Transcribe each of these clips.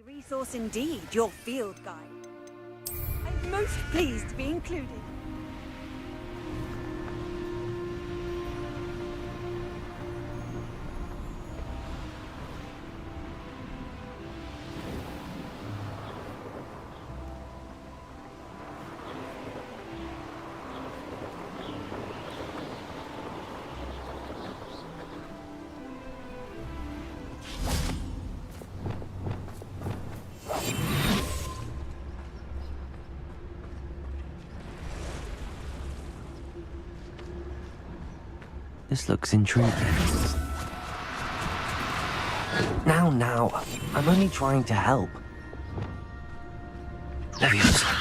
Resource indeed, your field guide. I'm most pleased to be included. This looks intriguing. Now, I'm only trying to help. Leviosa.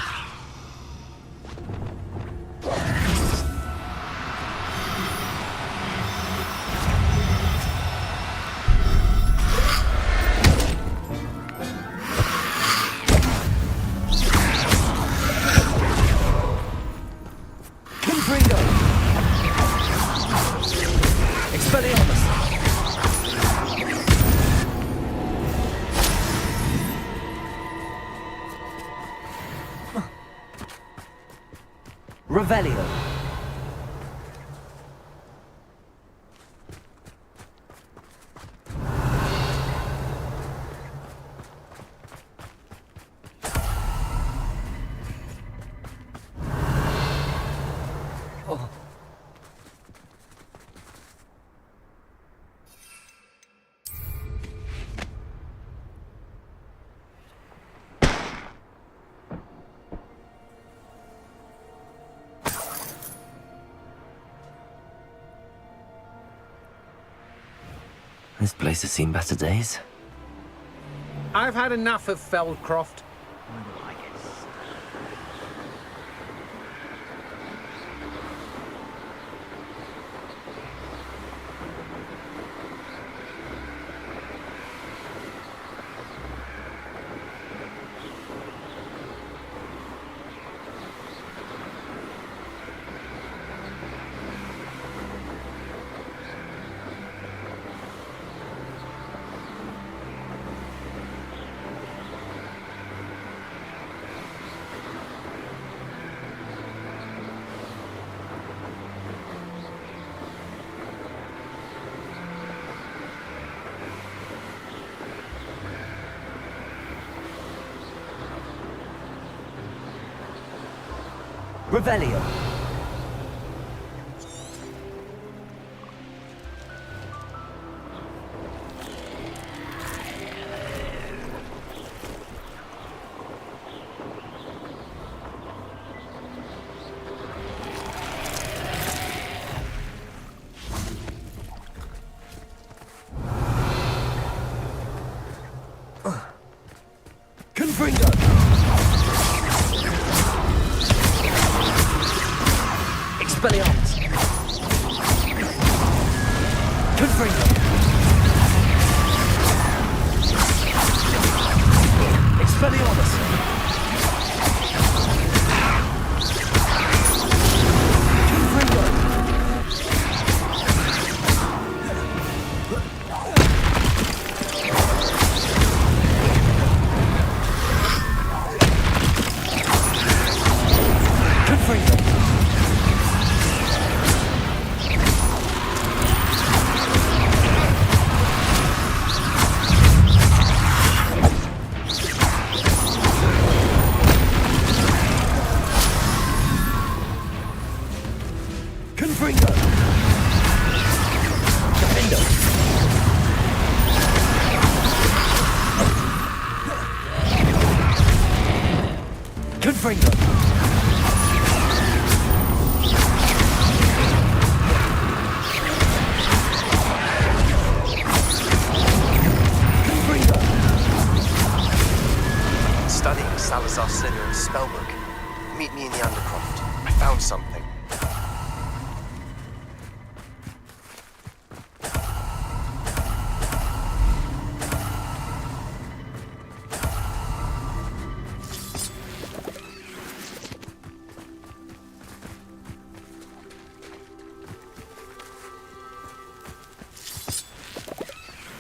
Revelio. Oh. This place has seen better days. I've had enough of Feldcroft. Revelio. Confringo. Expelliarmus. Confringo. Expelliarmus. Confringo. Confringo. Confringo. Defendo. Confringo. Confringo. Studying Salazar Slytherin's spellbook. Meet me in the Undercroft. I found something.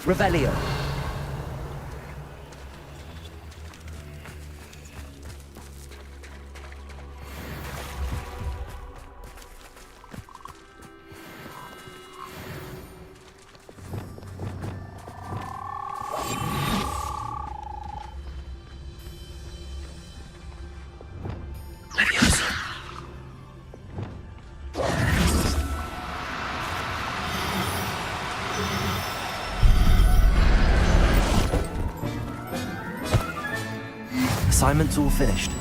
Revelio. Assignment's all finished.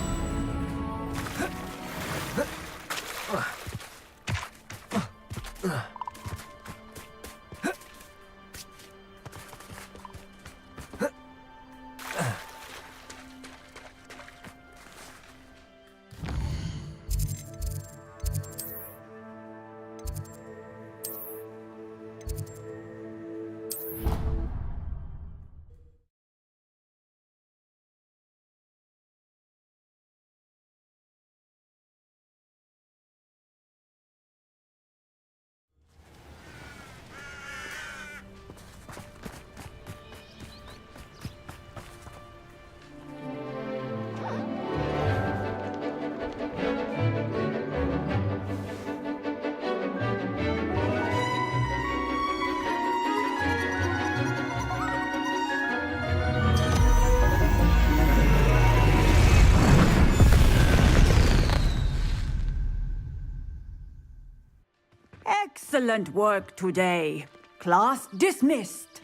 Excellent work today. Class dismissed.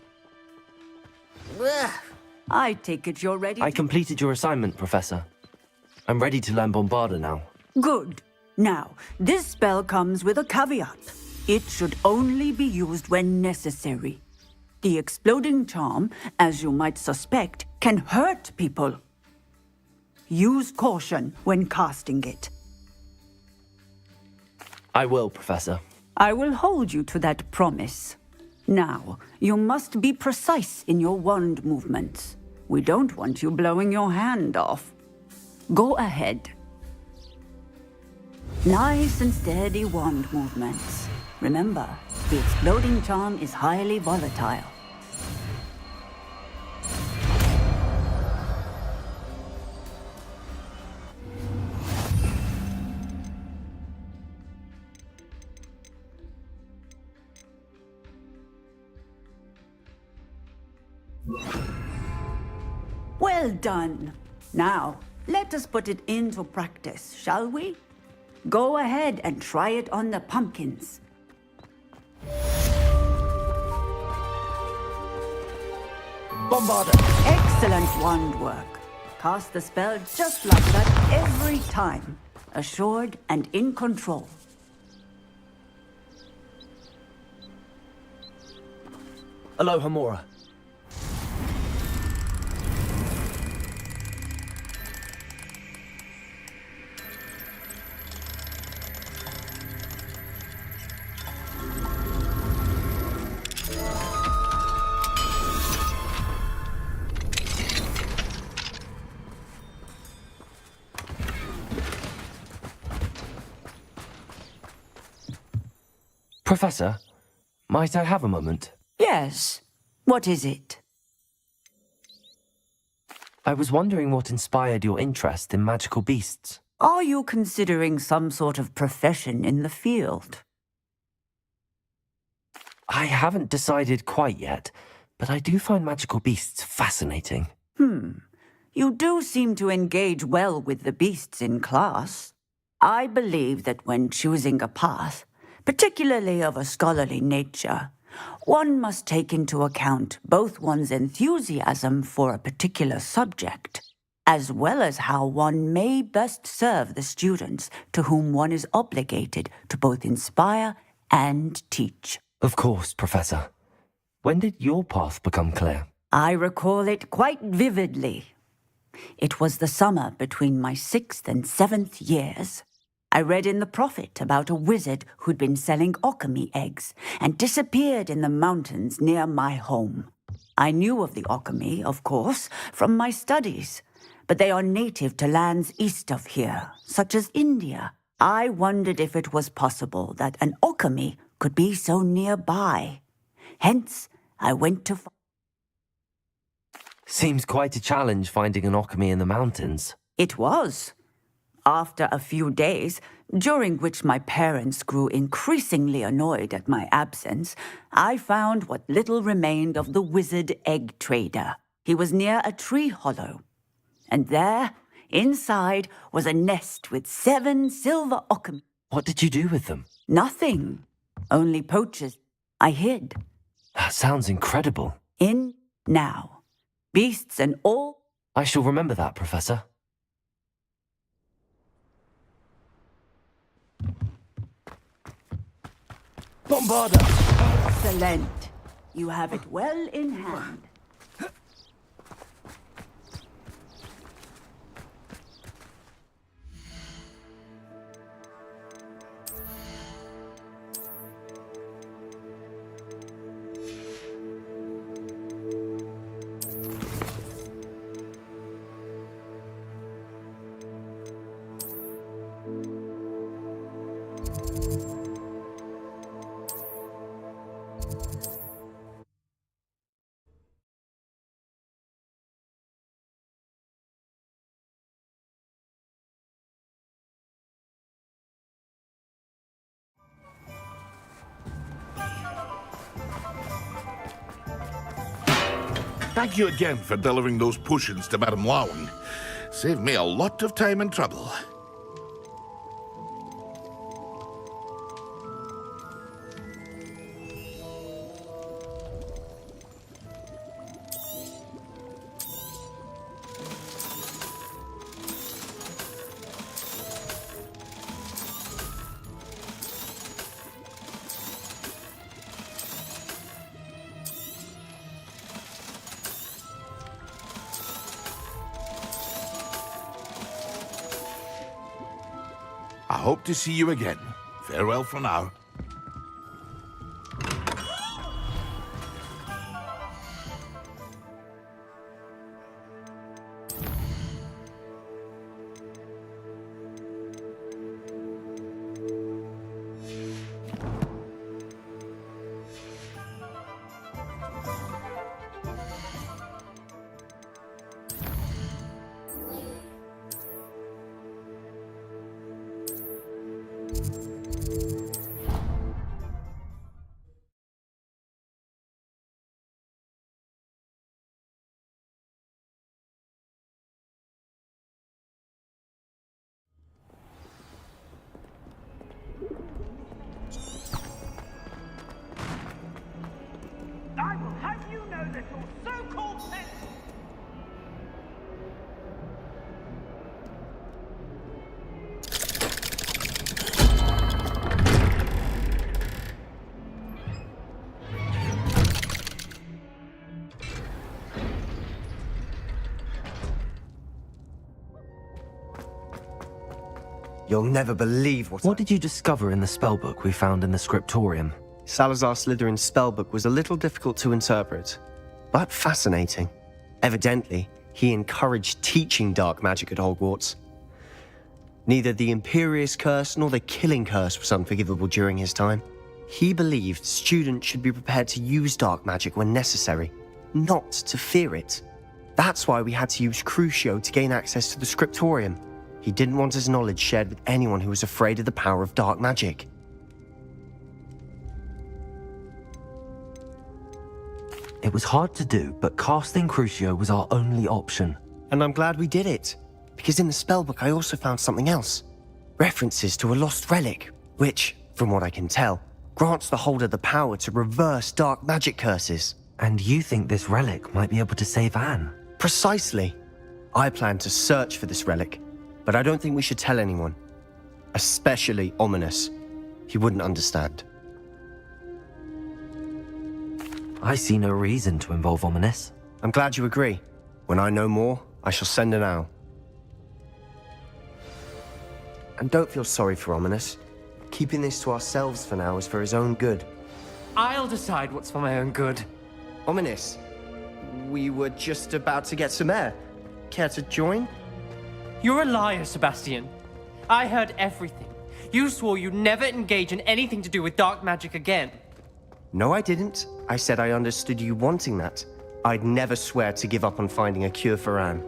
I take it you're ready I to... completed your assignment, Professor. I'm ready to learn Bombarda now. Good. Now, this spell comes with a caveat. It should only be used when necessary. The exploding charm, as you might suspect, can hurt people. Use caution when casting it. I will, Professor. I will hold you to that promise. Now, you must be precise in your wand movements. We don't want you blowing your hand off. Go ahead. Nice and steady wand movements. Remember, the exploding charm is highly volatile. Well done. Now, let us put it into practice, shall we? Go ahead and try it on the pumpkins. Bombarda! Excellent wand work. Cast the spell just like that every time. Assured and in control. Aloha Mora. Professor, might I have a moment? Yes. What is it? I was wondering what inspired your interest in magical beasts. Are you considering some sort of profession in the field? I haven't decided quite yet, but I do find magical beasts fascinating. You do seem to engage well with the beasts in class. I believe that when choosing a path, particularly of a scholarly nature, one must take into account both one's enthusiasm for a particular subject, as well as how one may best serve the students to whom one is obligated to both inspire and teach. Of course, Professor. When did your path become clear? I recall it quite vividly. It was the summer between my 6th and 7th years. I read in the Prophet about a wizard who'd been selling alchemy eggs and disappeared in the mountains near my home. I knew of the alchemy, of course, from my studies, but they are native to lands east of here, such as India. I wondered if it was possible that an alchemy could be so nearby. Hence, I went to... Seems quite a challenge finding an Occamy in the mountains. It was. After a few days, during which my parents grew increasingly annoyed at my absence, I found what little remained of the wizard egg trader. He was near a tree hollow. And there, inside, was a nest with 7 silver Occamy. What did you do with them? Nothing. Only poachers. I hid. That sounds incredible. In now. Beasts and all. I shall remember that, Professor. Bombarda! Excellent. You have it well in hand. Thank you again for delivering those potions to Madame Lawing. Saved me a lot of time and trouble. I hope to see you again. Farewell for now. I will have you know that your so-called pet... You'll never believe What did you discover in the spellbook we found in the scriptorium? Salazar Slytherin's spellbook was a little difficult to interpret, but fascinating. Evidently, he encouraged teaching dark magic at Hogwarts. Neither the Imperious Curse nor the Killing Curse was unforgivable during his time. He believed students should be prepared to use dark magic when necessary, not to fear it. That's why we had to use Crucio to gain access to the scriptorium. He didn't want his knowledge shared with anyone who was afraid of the power of dark magic. It was hard to do, but casting Crucio was our only option. And I'm glad we did it, because in the spellbook I also found something else. References to a lost relic, which, from what I can tell, grants the holder the power to reverse dark magic curses. And you think this relic might be able to save Anne? Precisely. I plan to search for this relic, but I don't think we should tell anyone. Especially Ominous. He wouldn't understand. I see no reason to involve Ominous. I'm glad you agree. When I know more, I shall send an owl. And don't feel sorry for Ominous. Keeping this to ourselves for now is for his own good. I'll decide what's for my own good. Ominous, we were just about to get some air. Care to join? You're a liar, Sebastian. I heard everything. You swore you'd never engage in anything to do with dark magic again. No, I didn't. I said I understood you wanting that. I'd never swear to give up on finding a cure for Anne.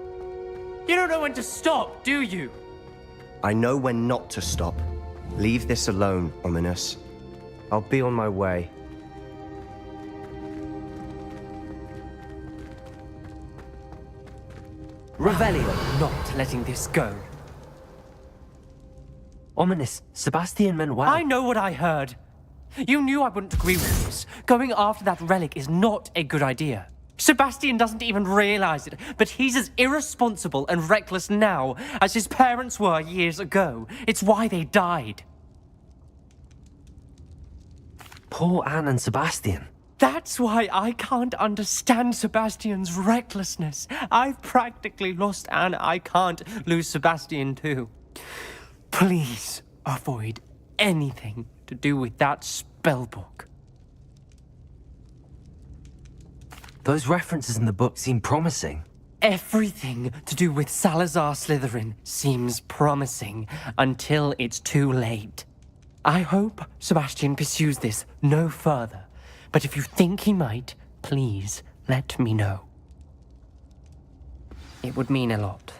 You don't know when to stop, do you? I know when not to stop. Leave this alone, Ominous. I'll be on my way. Revelio. Not letting this go. Ominous, Sebastian meant well. I know what I heard. You knew I wouldn't agree with this. Going after that relic is not a good idea. Sebastian doesn't even realize it, but he's as irresponsible and reckless now as his parents were years ago. It's why they died. Poor Anne and Sebastian. That's why I can't understand Sebastian's recklessness. I've practically lost Anne. I can't lose Sebastian too. Please avoid anything to do with that spellbook. Those references in the book seem promising. Everything to do with Salazar Slytherin seems promising until it's too late. I hope Sebastian pursues this no further, but if you think he might, please let me know. It would mean a lot.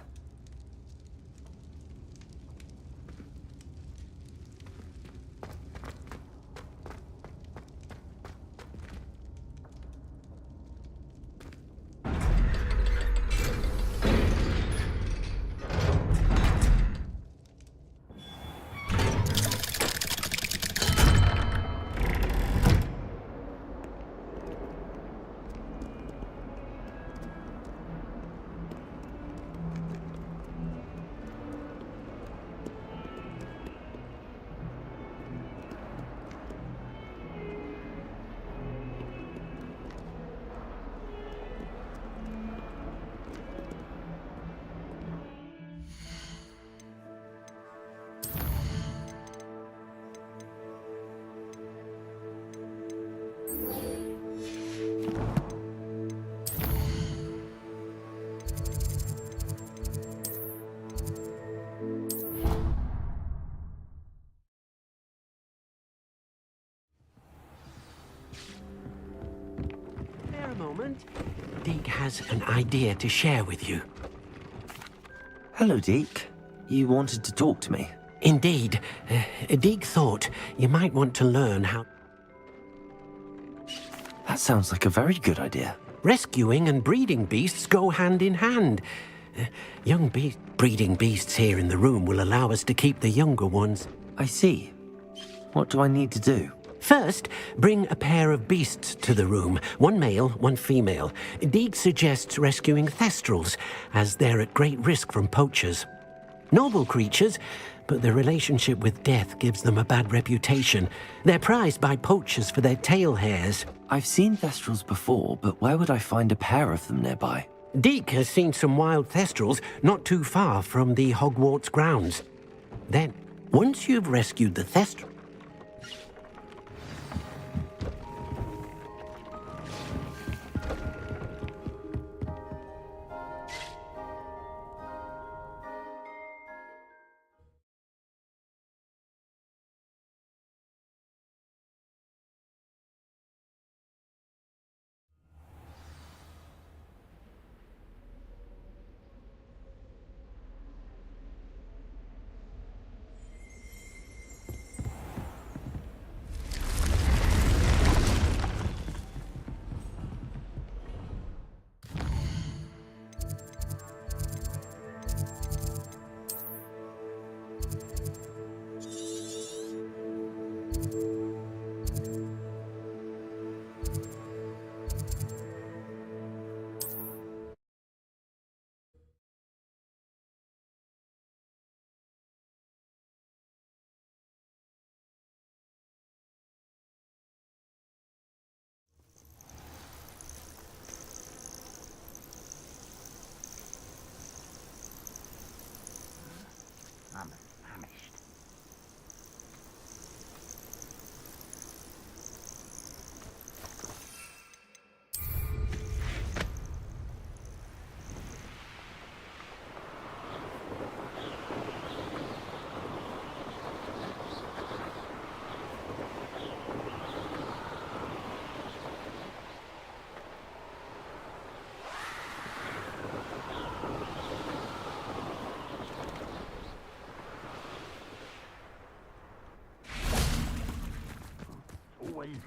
A moment. Deke has an idea to share with you. Hello, Deke. You wanted to talk to me? Indeed. Deke thought you might want to learn how That sounds like a very good idea. rescuing and breeding beasts go hand in hand. Young breeding beasts here in the room will allow us to keep the younger ones. I see. What do I need to do? First, bring a pair of beasts to the room. One male, one female. Deke suggests rescuing thestrals, as they're at great risk from poachers. Noble creatures, but their relationship with death gives them a bad reputation. They're prized by poachers for their tail hairs. I've seen thestrals before, but where would I find a pair of them nearby? Deke has seen some wild thestrals not too far from the Hogwarts grounds. Then, once you've rescued the thestral,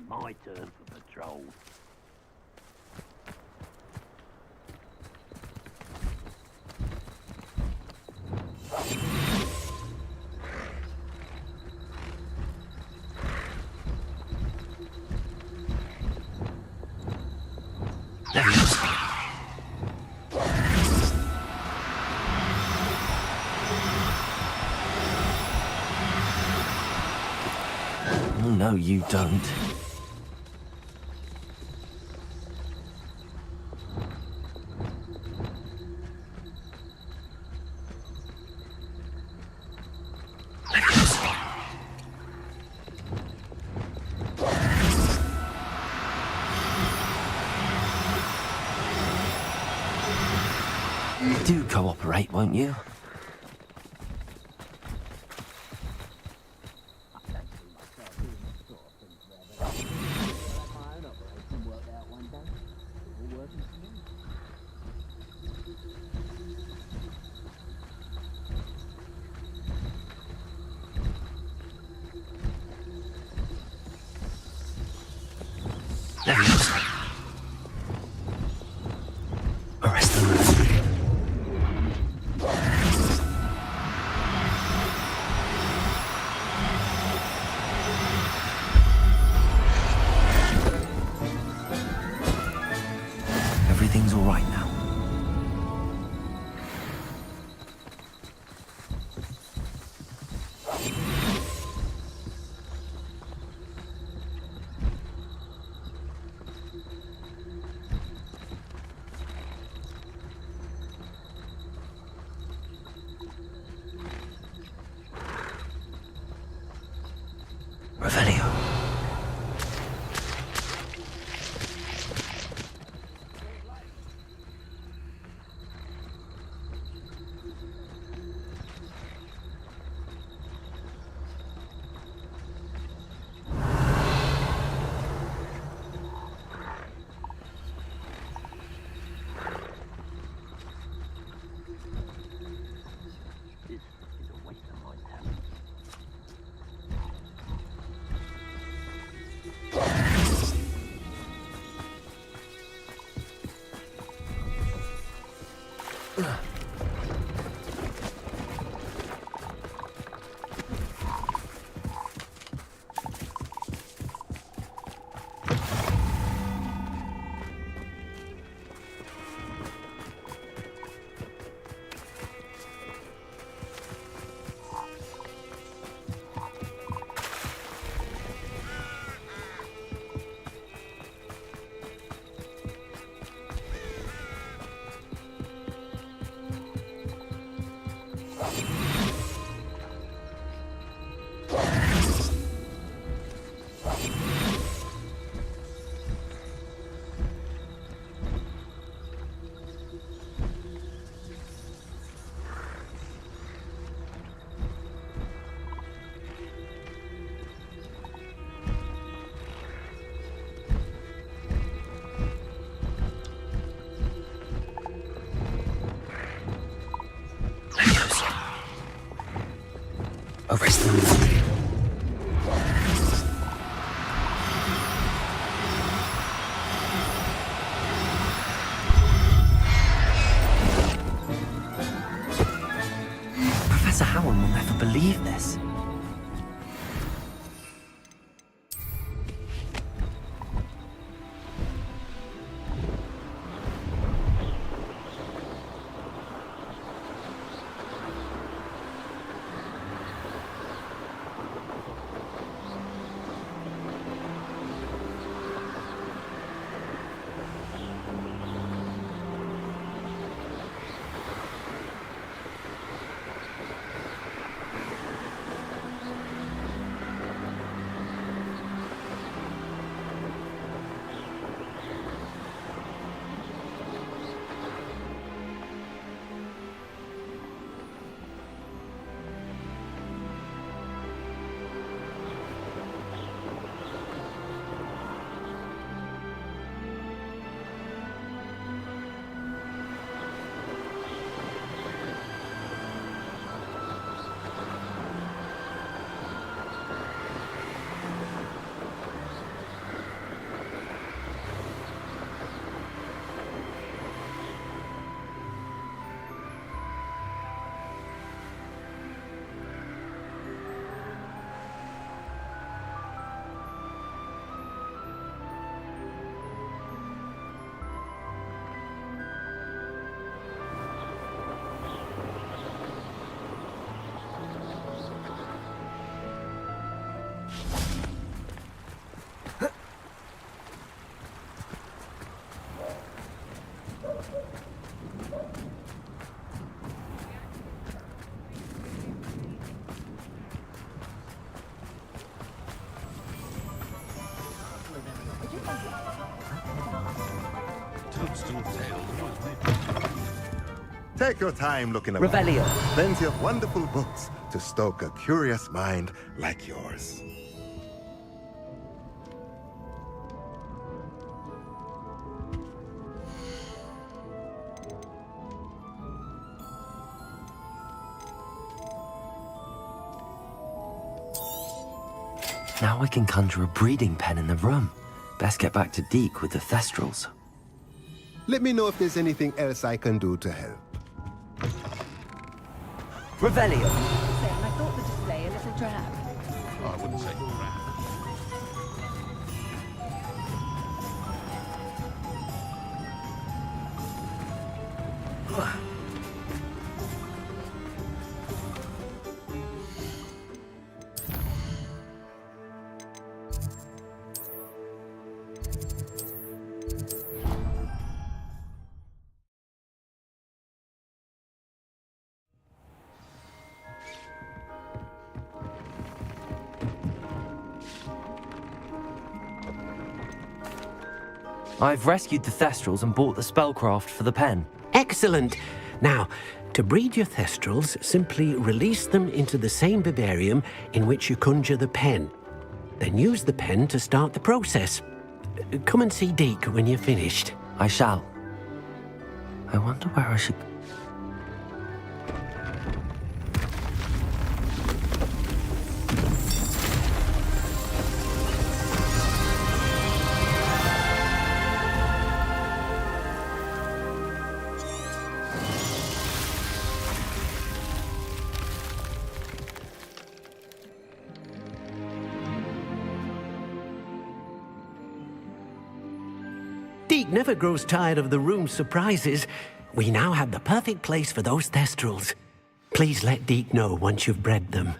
My turn for patrol. Oh, no, you don't. Do cooperate, won't you? Arrest them. Everything's all right now. Revelio. This is a waste of my talent. Arrest them. Professor Howell will never believe this. constant tale. Take your time looking around. Revelio. Plenty of wonderful books to stoke a curious mind like yours. Now I can conjure a breeding pen in the room. Best get back to Deke with the Thestrals. Let me know if there's anything else I can do to help. Revelio. I thought the display a little drab. Oh, I wouldn't say crap. I've rescued the Thestrals and bought the spellcraft for the pen. Excellent. Now, to breed your Thestrals, simply release them into the same vivarium in which you conjure the pen. Then use the pen to start the process. Come and see Deke when you're finished. I shall. I wonder where I should... Deke never grows tired of the room's surprises. We now have the perfect place for those Thestrals. Please let Deke know once you've bred them.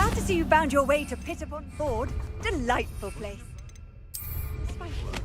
Glad to see you found your way to Pit upon Ford. Delightful place. Spicy little.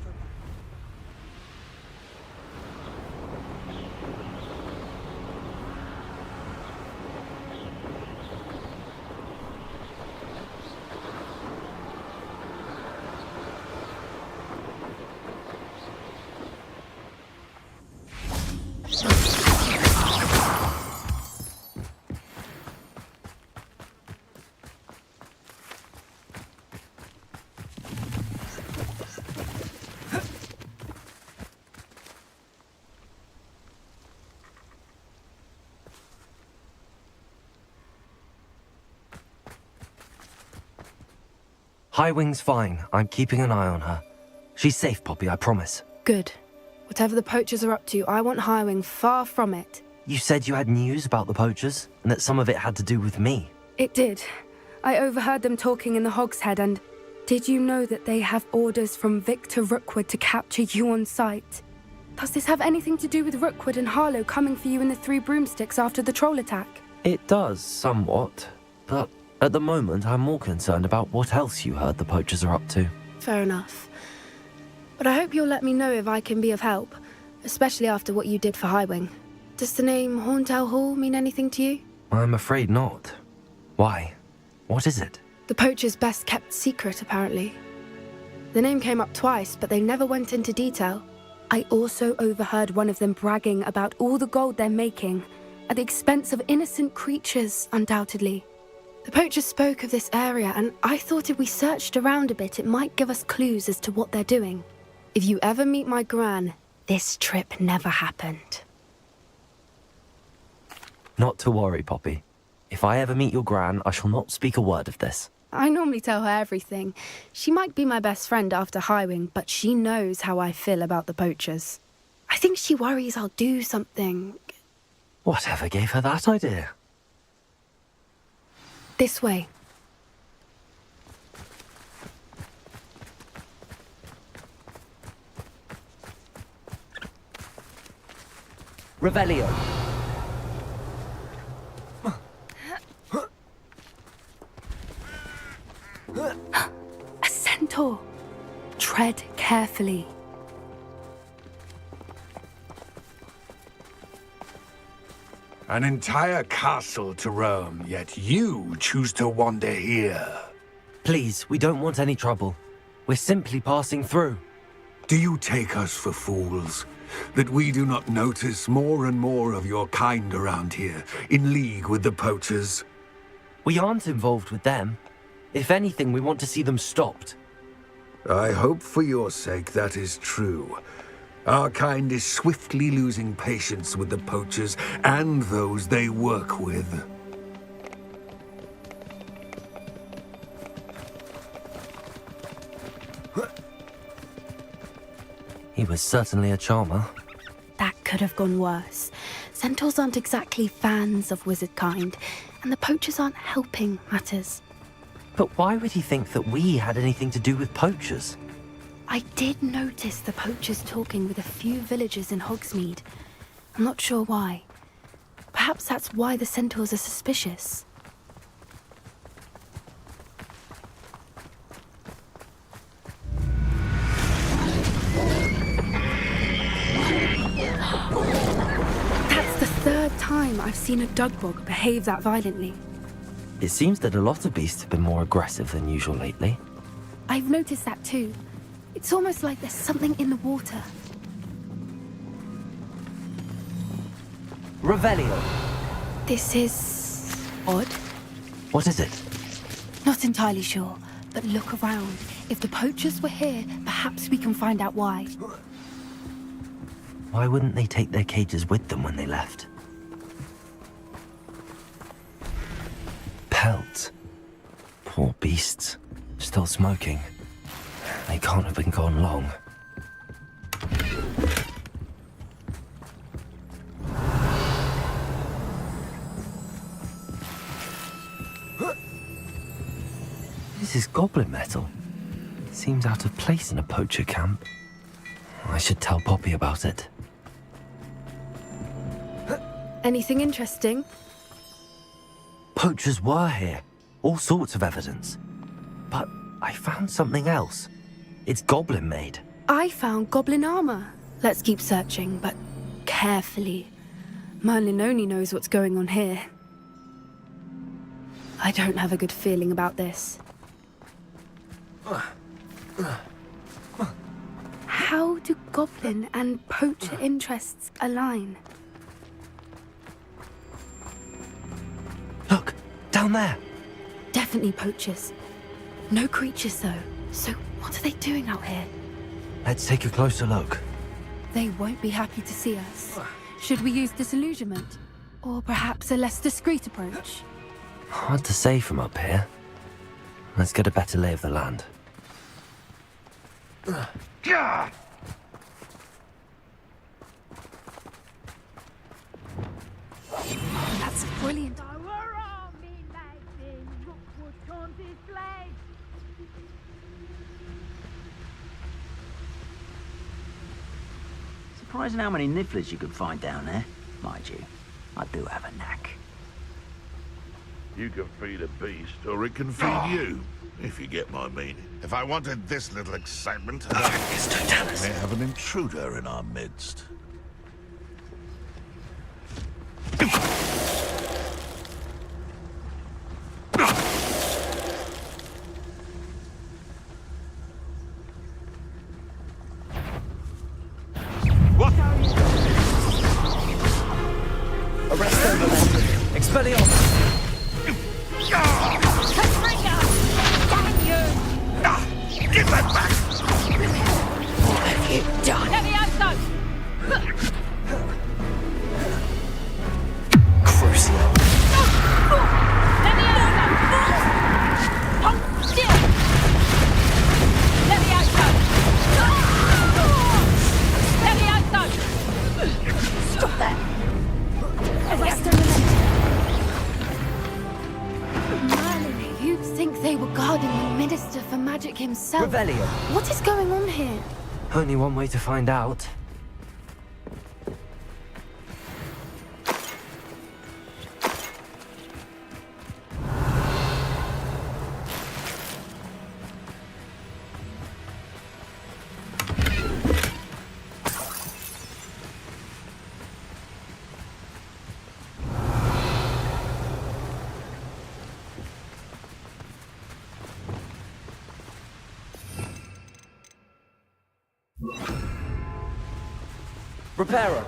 Highwing's fine. I'm keeping an eye on her. She's safe, Poppy, I promise. Good. Whatever the poachers are up to, I want Highwing far from it. You said you had news about the poachers, and that some of it had to do with me. It did. I overheard them talking in the Hogshead, and did you know that they have orders from Victor Rookwood to capture you on sight? Does this have anything to do with Rookwood and Harlow coming for you in the Three Broomsticks after the troll attack? It does, somewhat. But at the moment, I'm more concerned about what else you heard the poachers are up to. Fair enough. But I hope you'll let me know if I can be of help, especially after what you did for Highwing. Does the name Horntail Hall mean anything to you? I'm afraid not. Why? What is it? The poachers' best kept secret, apparently. The name came up twice, but they never went into detail. I also overheard one of them bragging about all the gold they're making, at the expense of innocent creatures, undoubtedly. The poachers spoke of this area, and I thought if we searched around a bit, it might give us clues as to what they're doing. If you ever meet my gran, this trip never happened. Not to worry, Poppy. If I ever meet your gran, I shall not speak a word of this. I normally tell her everything. She might be my best friend after Highwing, but she knows how I feel about the poachers. I think she worries I'll do something. Whatever gave her that idea? This way. Revelio. A centaur. Tread carefully. An entire castle to roam, yet you choose to wander here. Please, we don't want any trouble. We're simply passing through. Do you take us for fools? That we do not notice more and more of your kind around here, in league with the poachers? We aren't involved with them. If anything, we want to see them stopped. I hope for your sake that is true. Our kind is swiftly losing patience with the poachers and those they work with. He was certainly a charmer. That could have gone worse. Centaurs aren't exactly fans of wizard kind, and the poachers aren't helping matters. But why would he think that we had anything to do with poachers? I did notice the poachers talking with a few villagers in Hogsmeade. I'm not sure why. Perhaps that's why the centaurs are suspicious. That's the third time I've seen a dugbog behave that violently. It seems that a lot of beasts have been more aggressive than usual lately. I've noticed that too. It's almost like there's something in the water. Revelio. This is odd. What is it? Not entirely sure, but look around. If the poachers were here, perhaps we can find out why. Why wouldn't they take their cages with them when they left? Pelts. Poor beasts. Still smoking. They can't have been gone long. This is goblin metal. Seems out of place in a poacher camp. I should tell Poppy about it. Anything interesting? Poachers were here. all sorts of evidence. But I found something else. It's goblin-made. I found goblin armor. Let's keep searching, but carefully. Merlin only knows what's going on here. I don't have a good feeling about this. How do goblin and poacher interests align? Look, down there. Definitely poachers. No creatures, though. So what are they doing out here? Let's take a closer look. They won't be happy to see us. Should we use disillusionment? Or perhaps a less discreet approach? Hard to say from up here. Let's get a better lay of the land. That's brilliant. Surprising how many nifflers you could find down there. Mind you, I do have a knack. You can feed a beast, or it can feed you, if you get my meaning. If I wanted this little excitement, we may have an intruder in our midst. Arrest them, Expelliarmus! Give that back! What have you done? Levioso! Crucio. Levioso! Hold still! Levioso! Levioso! Stop that! Arrest them. Merlin, you'd think they were guarding the Minister for Magic himself. Revelio. What is going on here? Only one way to find out. Reparo.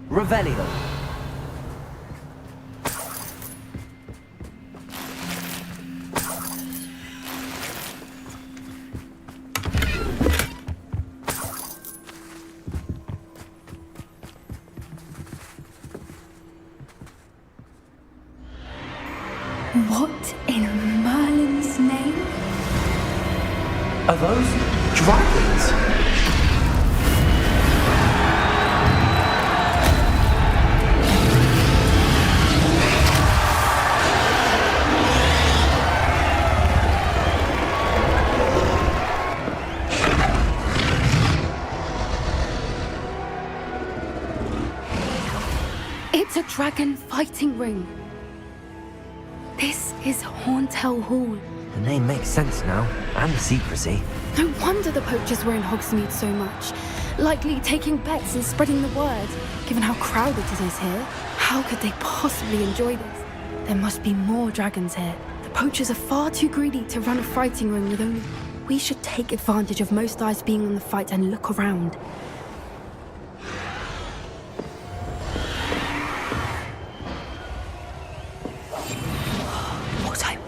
Revelio. What in Merlin's name? Are those dragons? It's a dragon fighting ring. This is Horntail Hall. The name makes sense now, and the secrecy. No wonder the poachers were in Hogsmeade so much. Likely taking bets and spreading the word, given how crowded it is here. How could they possibly enjoy this? There must be more dragons here. The poachers are far too greedy to run a fighting ring with only... We should take advantage of most eyes being on the fight and look around.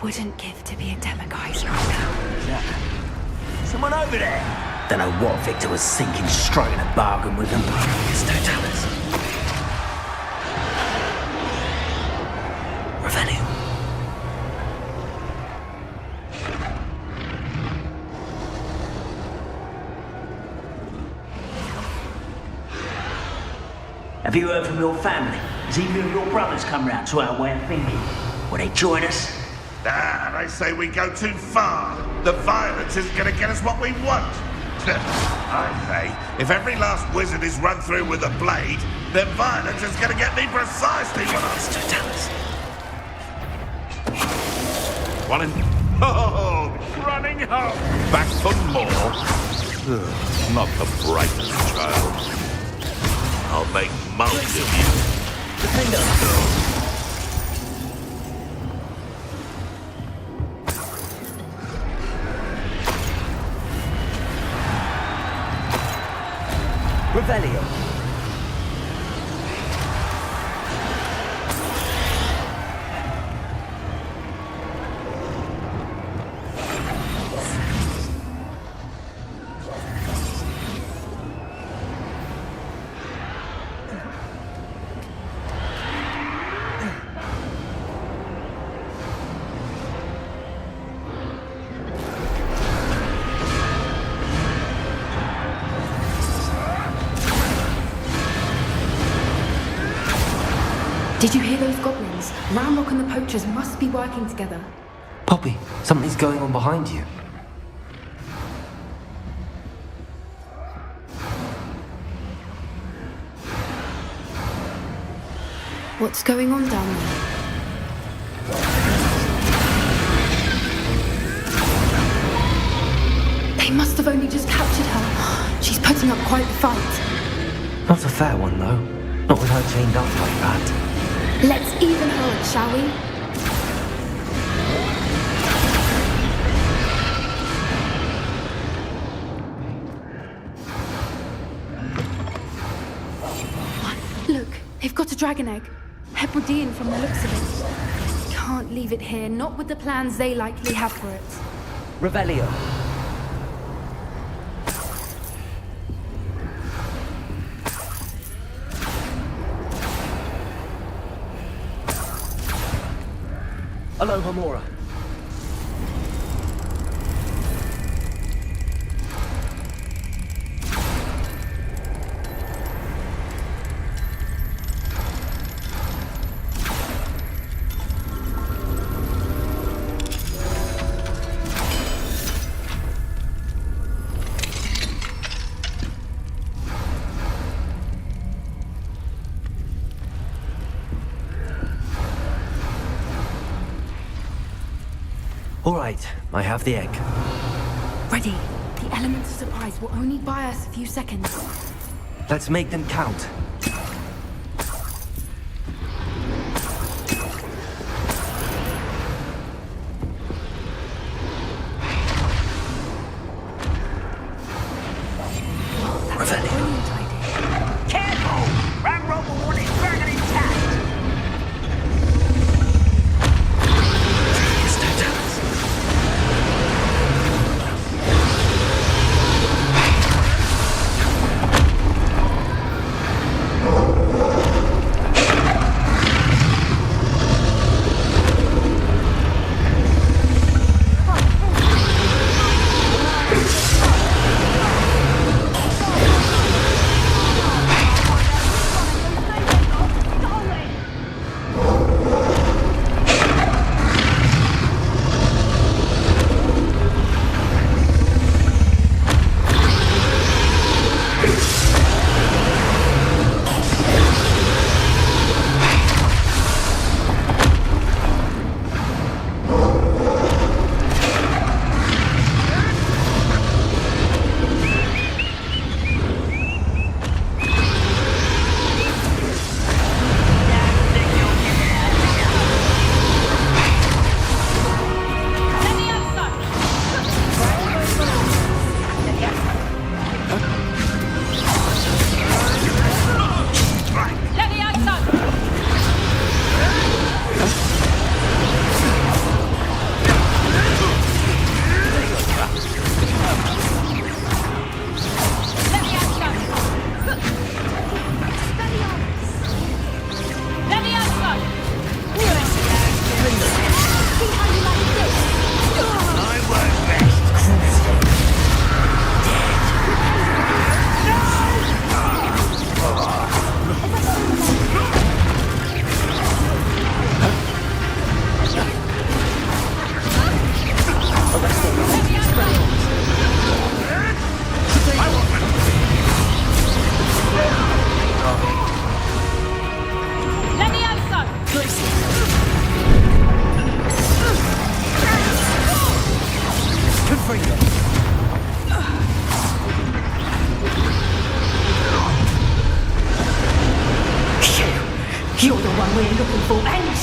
Wouldn't give to be a demiguise right now. Someone over there! Don't know what Victor was thinking, striking a bargain with them. It's Totalis. Revelio. Have you heard from your family? Has either of your brothers come round to our way of thinking? Will they join us? I say we go too far. The violence isn't going to get us what we want. I say, if every last wizard is run through with a blade, then violence is going to get me precisely what I'm... One in... Oh, running home. Back for more. Not the brightest child. I'll make most of you. Defender. Revelio. Did you hear those goblins? Ramrock and the poachers must be working together. Poppy, something's going on behind you. What's going on down there? They must have only just captured her. She's putting up quite the fight. Not a fair one, though. Not with her chained up like that. Let's even her up, shall we? Look, they've got a dragon egg. Hebridean from the looks of it. Can't leave it here, not with the plans they likely have for it. Revelio. Aloha Mora. All right, I have the egg. Ready. The elements of surprise will only buy us a few seconds. Let's make them count.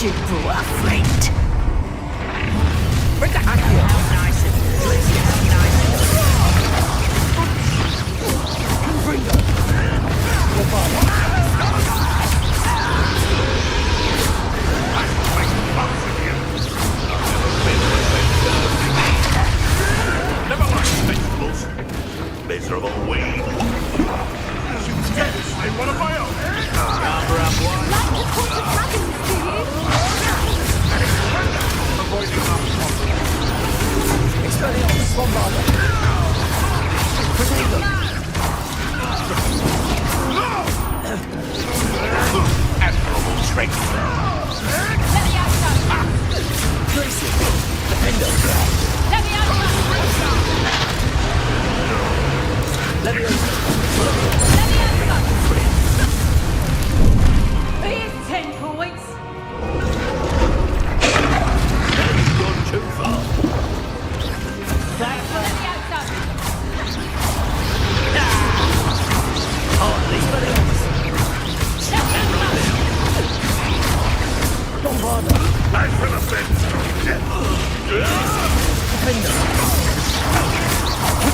she brought a friend. Bring the Accio up nice and glitzy up nice and bring her. Your father. Never liked vegetables. Miserable weed. She was dead in one of my own. Like the court of dragons, do you? Avoiding our Expelliarmus, Bombarda. Protego. admirable strength. Let me out, son. Tracy. Defendo. Let me out, son. Leviosa. Let me out, son. Here's 10 points. That's gone too far. Let me out, son. Hardly. Expelliarmus. Let me out, son. Bombarda. I feel a bit Defendo.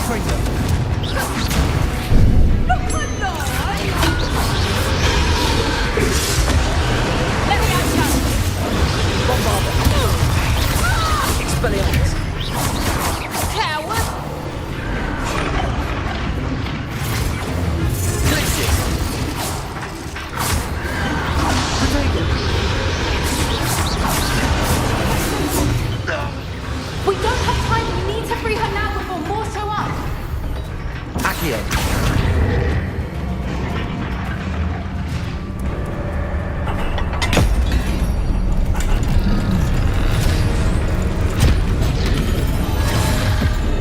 Protego. Look alive. Let me out, son. Bombarda. Expelliarmus. Coward. Glitzy. Protego. We don't have time. We need to free her now before more show up. Accio.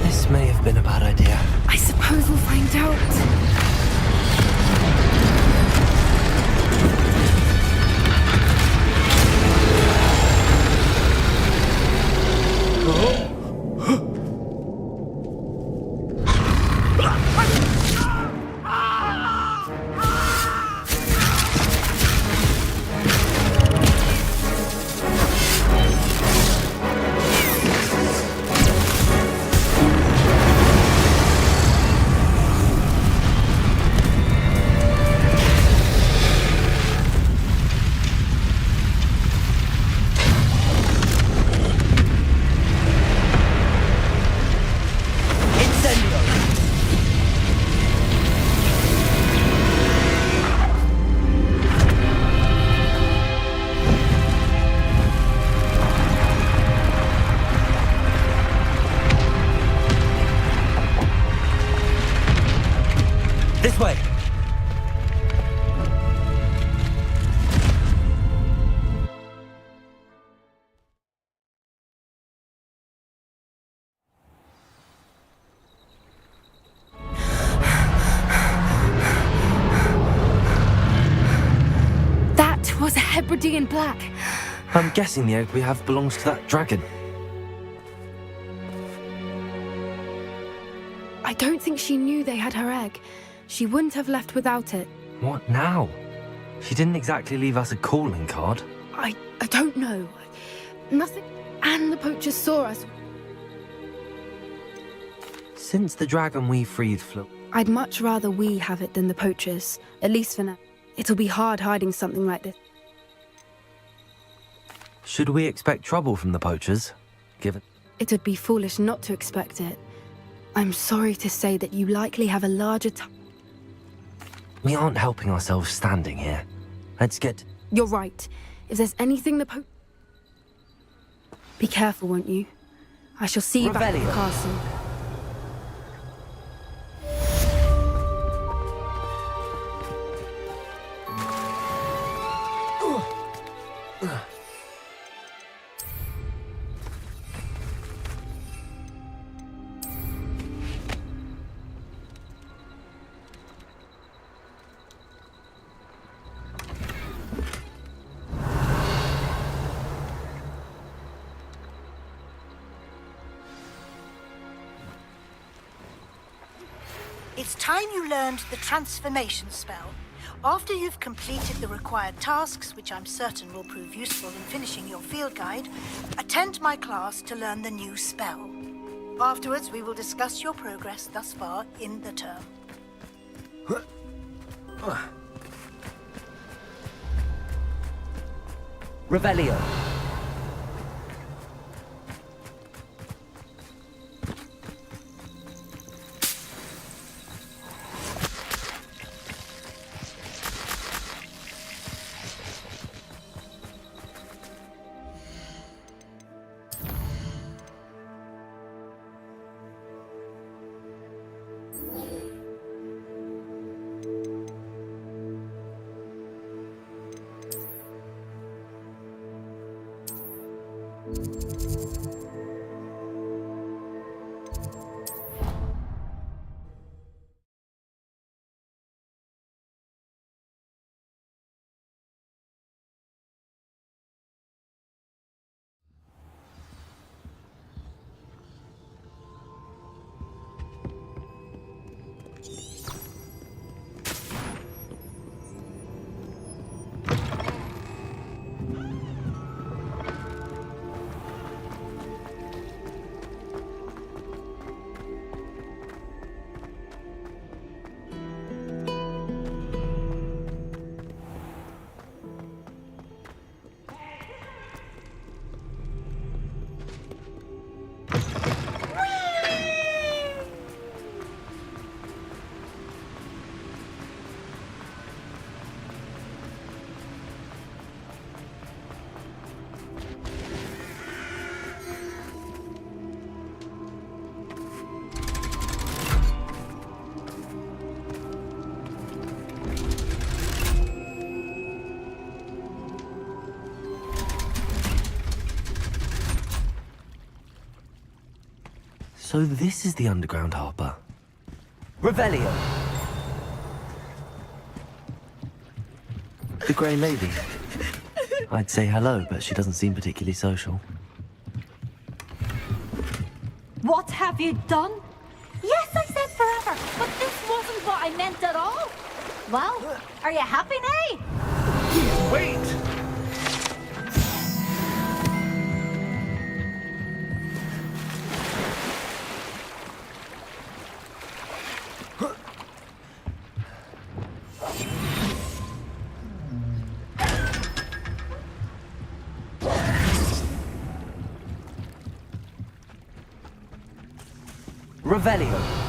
This may have been a bad idea. I suppose we'll find out. This way. That was a Hebridean black. I'm guessing the egg we have belongs to that dragon. I don't think she knew they had her egg. She wouldn't have left without it. What now? She didn't exactly leave us a calling card. I don't know. Nothing. And the poachers saw us. Since the dragon we freed flew... I'd much rather we have it than the poachers, at least for now. It'll be hard hiding something like this. Should we expect trouble from the poachers? Given... It would be foolish not to expect it. I'm sorry to say that you likely have a larger We aren't helping ourselves standing here. Let's get... You're right. If there's anything the Be careful, won't you? I shall see you back at the castle. It's time you learned the transformation spell. After you've completed the required tasks, which I'm certain will prove useful in finishing your field guide, attend my class to learn the new spell. Afterwards, we will discuss your progress thus far in the term. Revelio. So this is the underground harbour. Revelio. The Grey Lady. I'd say hello, but she doesn't seem particularly social. What have you done? Yes, I said forever, but this wasn't what I meant at all. Well, are you happy now? Wait! Revelio.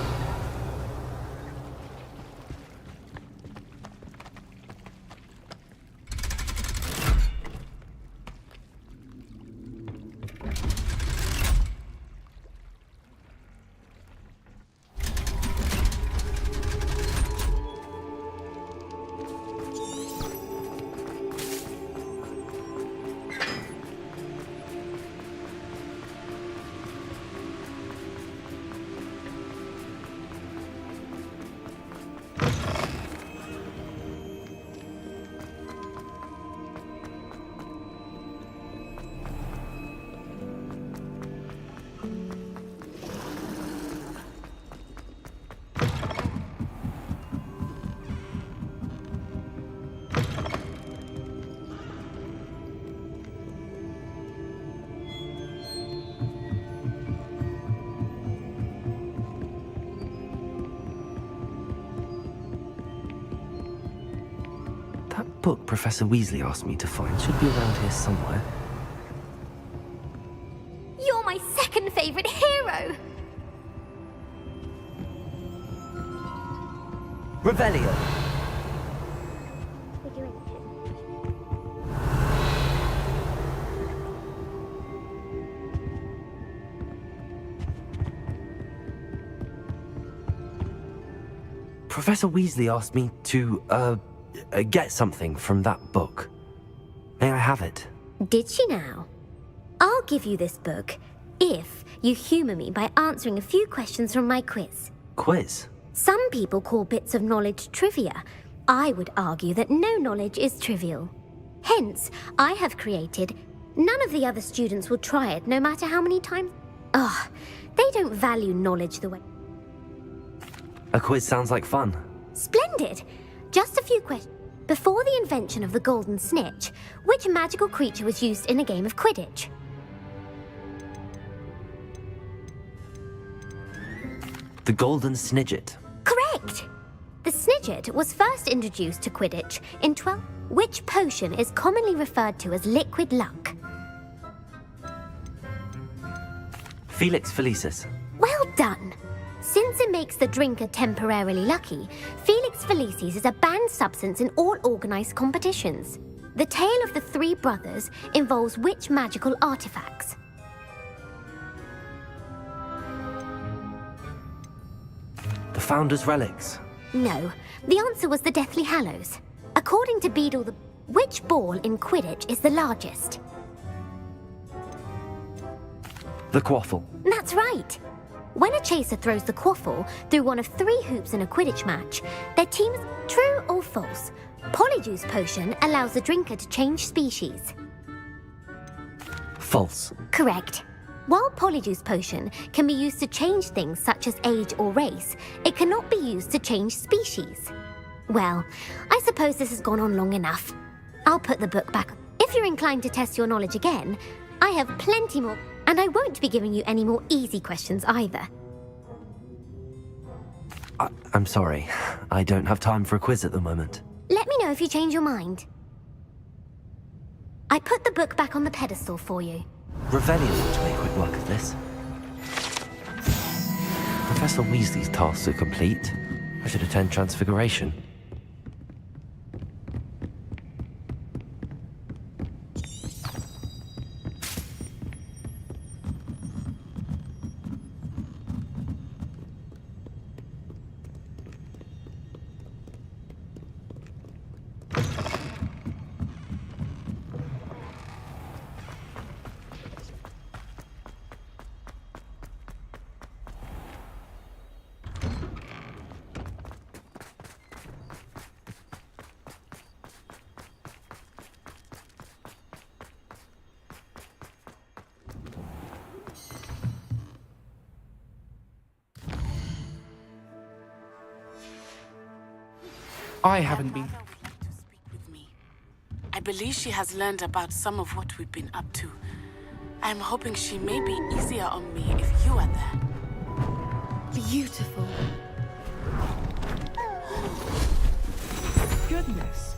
That book Professor Weasley asked me to find should be around here somewhere. You're my second favourite hero! Revelio. Professor Weasley asked me to, get something from that book. May I have it? Did she now? I'll give you this book if you humour me by answering a few questions from my quiz. Quiz? Some people call bits of knowledge trivia. I would argue that no knowledge is trivial. Hence, I have created. None of the other students will try it, no matter how many times. They don't value knowledge the way. A quiz sounds like fun. Splendid! Just a few questions. Before the invention of the golden snitch, which magical creature was used in a game of Quidditch? The golden snidget. Correct! The snidget was first introduced to Quidditch in Which potion is commonly referred to as liquid luck? Felix Felicis. Well done! Since it makes the drinker temporarily lucky, Felix Felicis is a banned substance in all organised competitions. The tale of the three brothers involves which magical artifacts? The Founder's Relics. No, the answer was the Deathly Hallows. According to Beadle, which ball in Quidditch is the largest? The Quaffle. That's right. When a chaser throws the quaffle through one of 3 hoops in a Quidditch match, their team's true or false. Polyjuice Potion allows the drinker to change species. False. Correct. While Polyjuice Potion can be used to change things such as age or race, it cannot be used to change species. Well, I suppose this has gone on long enough. I'll put the book back. If you're inclined to test your knowledge again, I have plenty more. And I won't be giving you any more easy questions either. I'm sorry. I don't have time for a quiz at the moment. Let me know if you change your mind. I put the book back on the pedestal for you. Revelio ought to make quick work of this. Professor Weasley's tasks are complete. I should attend Transfiguration. I haven't been. I believe she has learned about some of what we've been up to. I'm hoping she may be easier on me if you are there. Beautiful. Goodness.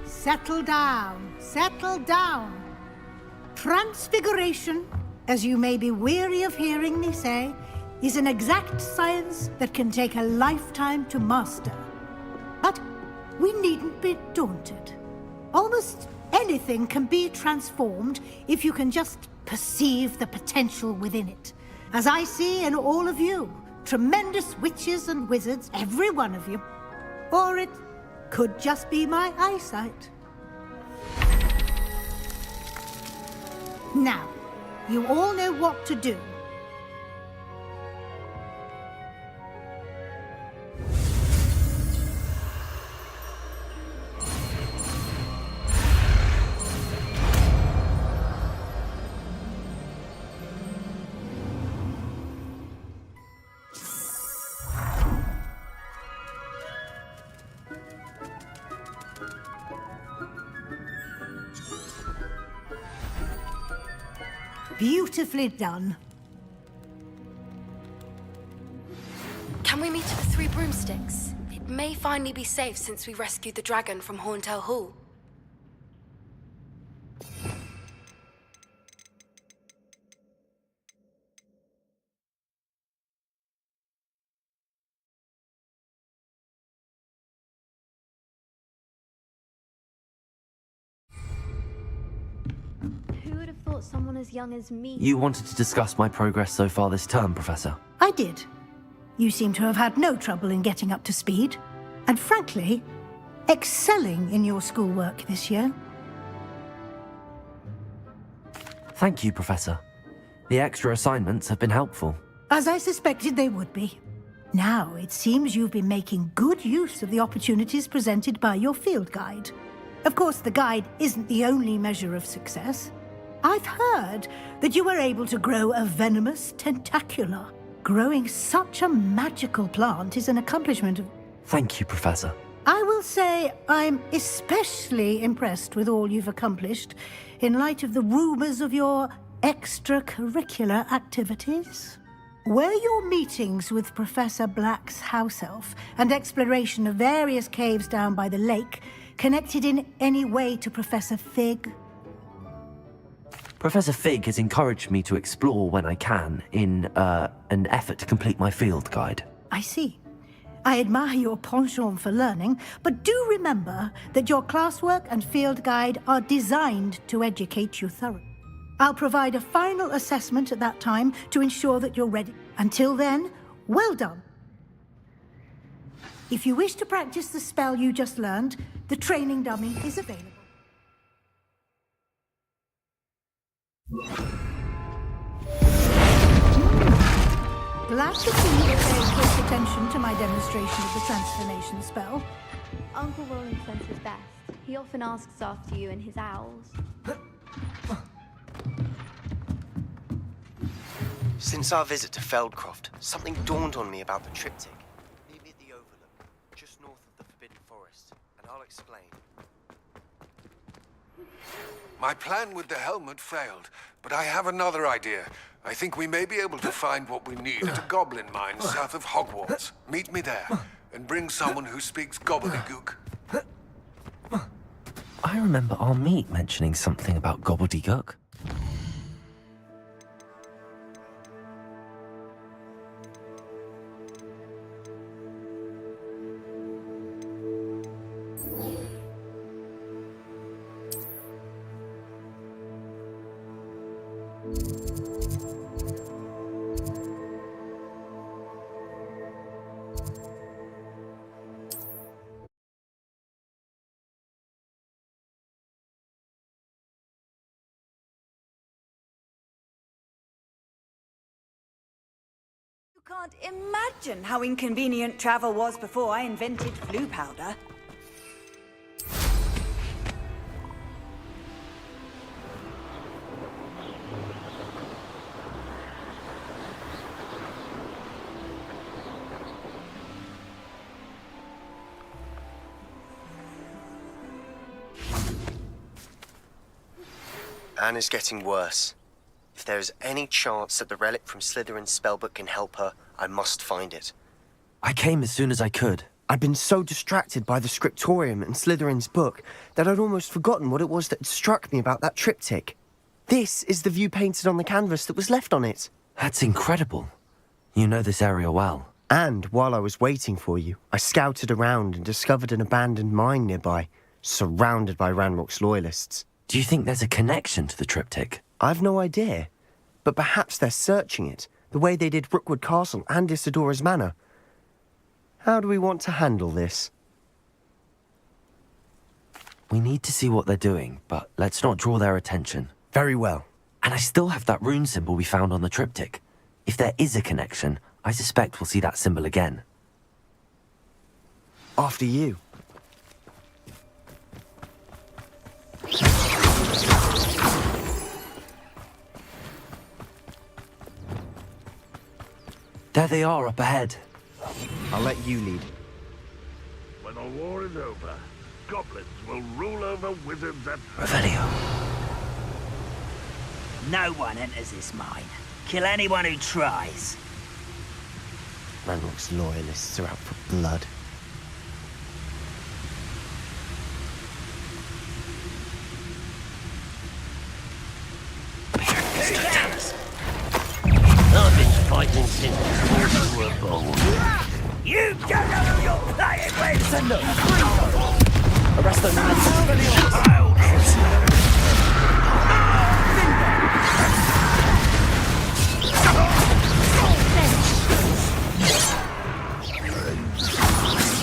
Settle down. Settle down. Transfiguration, as you may be weary of hearing me say, is an exact science that can take a lifetime to master. But we needn't be daunted. Almost anything can be transformed if you can just perceive the potential within it. As I see in all of you, tremendous witches and wizards, every one of you. Or it could just be my eyesight. Now, you all know what to do. Beautifully done. Can we meet at the Three Broomsticks? It may finally be safe since we rescued the dragon from Horntail Hall. Who would have thought someone as young as me... You wanted to discuss my progress so far this term, Professor. I did. You seem to have had no trouble in getting up to speed. And frankly, excelling in your schoolwork this year. Thank you, Professor. The extra assignments have been helpful. As I suspected they would be. Now, it seems you've been making good use of the opportunities presented by your field guide. Of course, the guide isn't the only measure of success. I've heard that you were able to grow a venomous tentacula. Growing such a magical plant is an accomplishment of... Thank you, Professor. I will say I'm especially impressed with all you've accomplished in light of the rumors of your extracurricular activities. Were your meetings with Professor Black's house elf and exploration of various caves down by the lake connected in any way to Professor Fig? Professor Fig has encouraged me to explore when I can in an effort to complete my field guide. I see. I admire your penchant for learning, but do remember that your classwork and field guide are designed to educate you thoroughly. I'll provide a final assessment at that time to ensure that you're ready. Until then, well done. If you wish to practice the spell you just learned, the training dummy is available. Glad to see you pay close attention to my demonstration of the transformation spell. Uncle Roland sends his best. He often asks after you and his owls. Since our visit to Feldcroft, something dawned on me about the triptych. Meet me at the Overlook, just north of the Forbidden Forest, and I'll explain. My plan with the helmet failed, but I have another idea. I think we may be able to find what we need at a goblin mine south of Hogwarts. Meet me there, and bring someone who speaks gobbledygook. I remember our meet mentioning something about gobbledygook. You can't imagine how inconvenient travel was before I invented flu powder. Anne is getting worse. If there is any chance that the relic from Slytherin's spellbook can help her, I must find it. I came as soon as I could. I'd been so distracted by the scriptorium and Slytherin's book that I'd almost forgotten what it was that had struck me about that triptych. This is the view painted on the canvas that was left on it. That's incredible. You know this area well. And while I was waiting for you, I scouted around and discovered an abandoned mine nearby, surrounded by Ranrock's loyalists. Do you think there's a connection to the triptych? I've no idea, but perhaps they're searching it, the way they did Rookwood Castle and Isidora's Manor. How do we want to handle this? We need to see what they're doing, but let's not draw their attention. Very well. And I still have that rune symbol we found on the triptych. If there is a connection, I suspect we'll see that symbol again. After you. There they are up ahead. I'll let you lead. When the war is over, goblins will rule over wizards and... Revelio. No one enters this mine. Kill anyone who tries. Ranrock's loyalists are out for blood. I've been fighting since you were born. You don't know who you're playing with! Send them! Arrest them!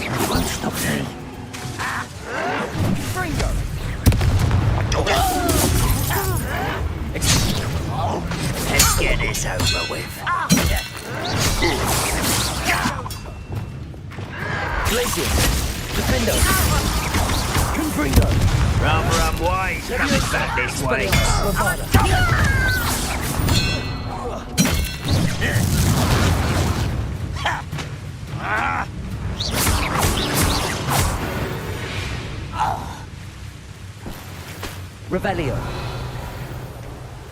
You won't stop me. Let's get this over with. Glacier! Defendo! Confringo! Rather unwise coming back this way. Revelio.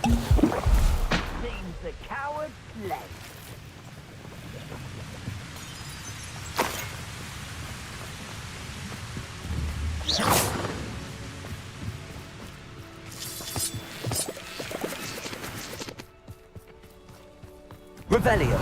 Seems the coward fled. Revelio.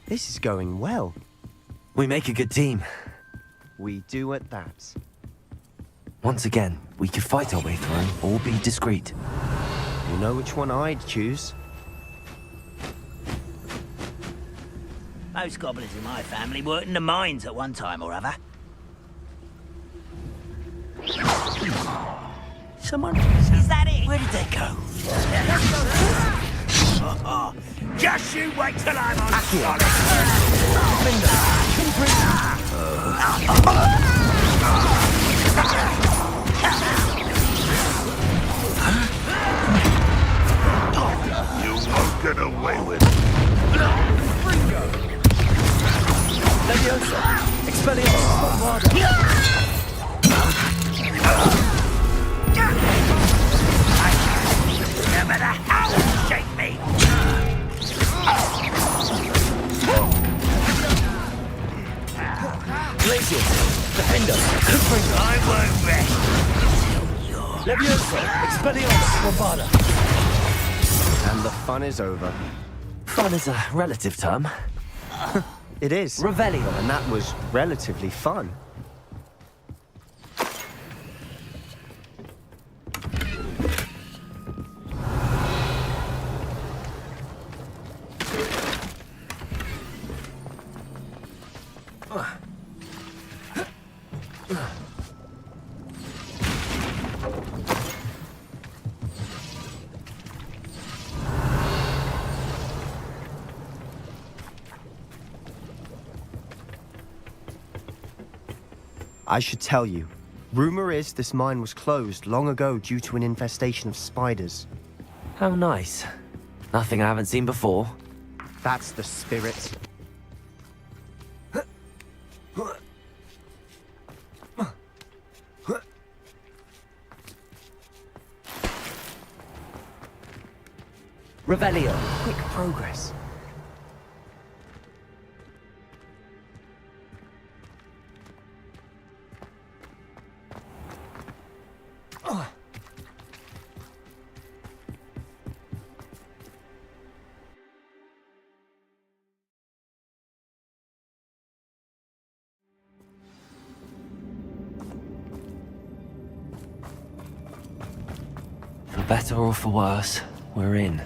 This is going well. We make a good team. We do at that. Once again, we could fight our way through or be discreet. You know which one I'd choose? Most goblins in my family worked in the mines at one time or other. Someone? Is that it? Where did they go? Just you wait till I'm on solid. You won't get away with it. Leviosa! Expelliarmus! Bombarda! No matter how you shake me! Glacius! Defender! I won't rest! Leviosa! Expelliarmus! Bombarda! And the fun is over. Fun is a relative term. It is. Revelio. And that was relatively fun. I should tell you, rumor is this mine was closed long ago due to an infestation of spiders. How nice. Nothing I haven't seen before. That's the spirit. Revelio. Quick progress. For better or for worse, we're in.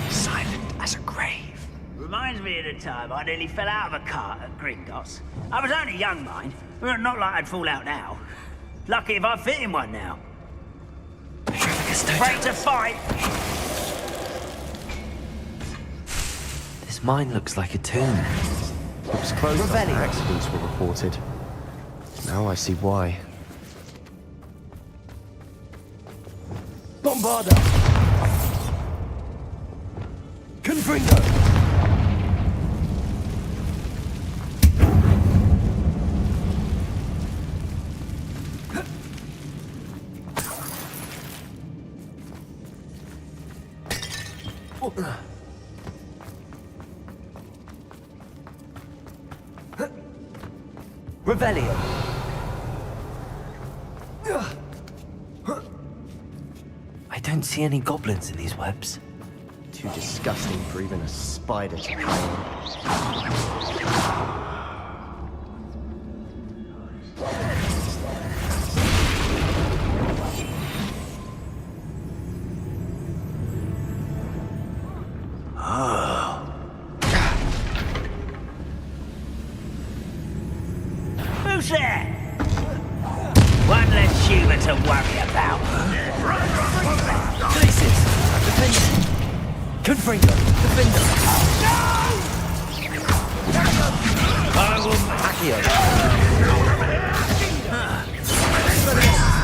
Silent as a grave. Reminds me of the time I nearly fell out of a cart at Gringotts. I was only young, mind. But not like I'd fall out now. Lucky if I fit in one now. Afraid to fight. This mine looks like a tomb. It was closed after accidents were reported. Now I see why. Bombarda! Confringo! Revelio! I don't see any goblins in these webs. Too disgusting for even a spider to climb. Who's there? One to worry about. Places! Defender! Confringo! Defender! Accio!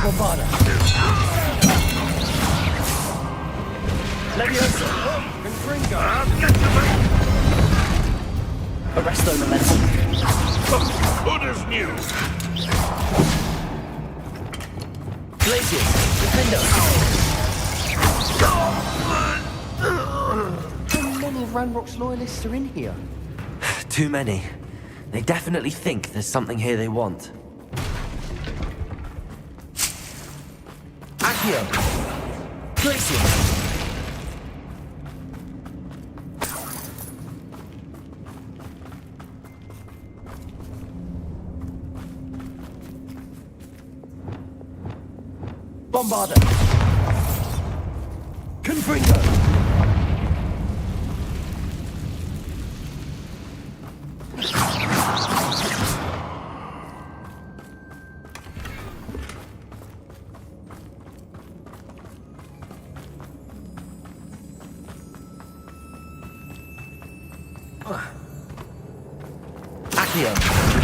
Bombarda! Leviosa! Confringo! Arresto Momentum! Good as new. Glacius! Defender! How many Ranrock's loyalists are in here? Too many. They definitely think there's something here they want. Accio! Glacius! Bombarda! Confringo! Accio!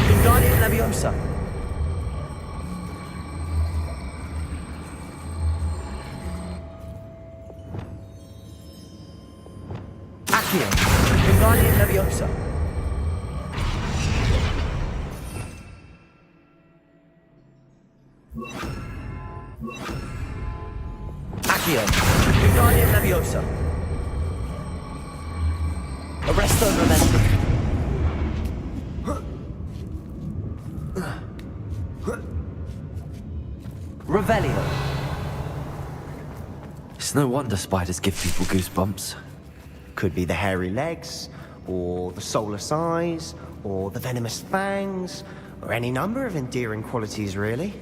Wingardium Leviosa! Accio! Wingardium Leviosa! Accio! Wingardium Leviosa! Arresto Momentum! Revelio! It's no wonder spiders give people goosebumps. Could be the hairy legs, or the soulless eyes, or the venomous fangs, or any number of endearing qualities, really.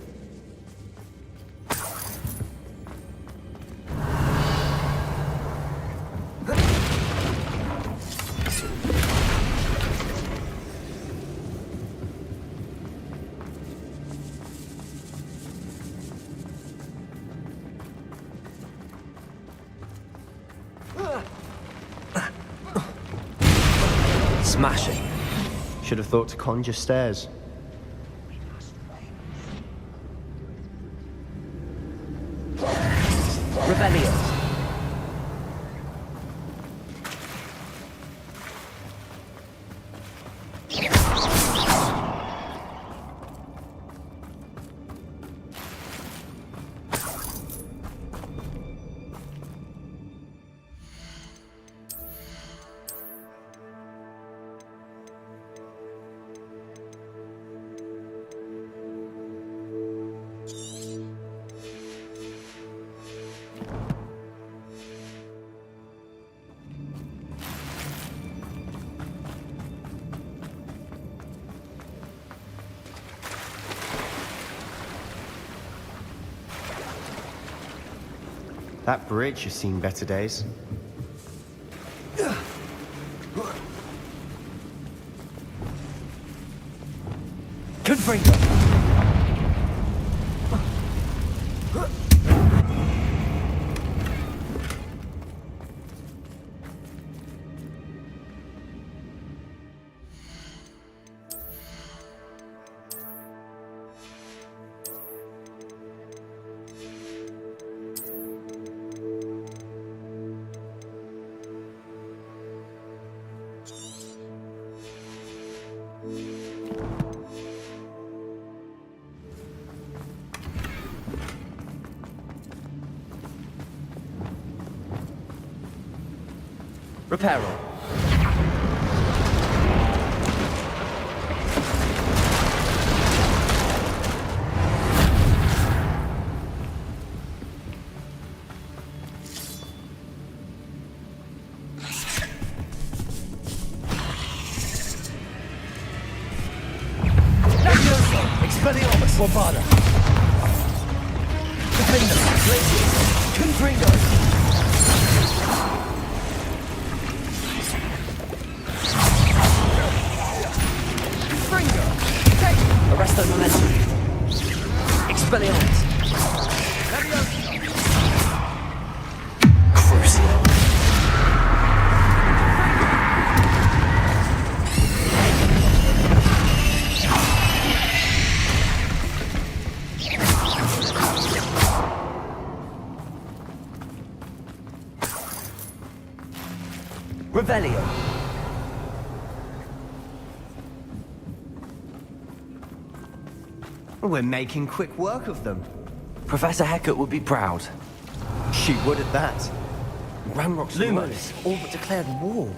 Smashing. Should have thought to conjure stairs. Revelio. That bridge has seen better days. Confringo. Reparo. Expelliarmus. Bombarda. Defender. Glacius. Confringo. Arresto Momentum. Expelliarmus. Revelio. We're making quick work of them. Professor Hecat would be proud. She would at that. Ranrock's Lumos all but declared war.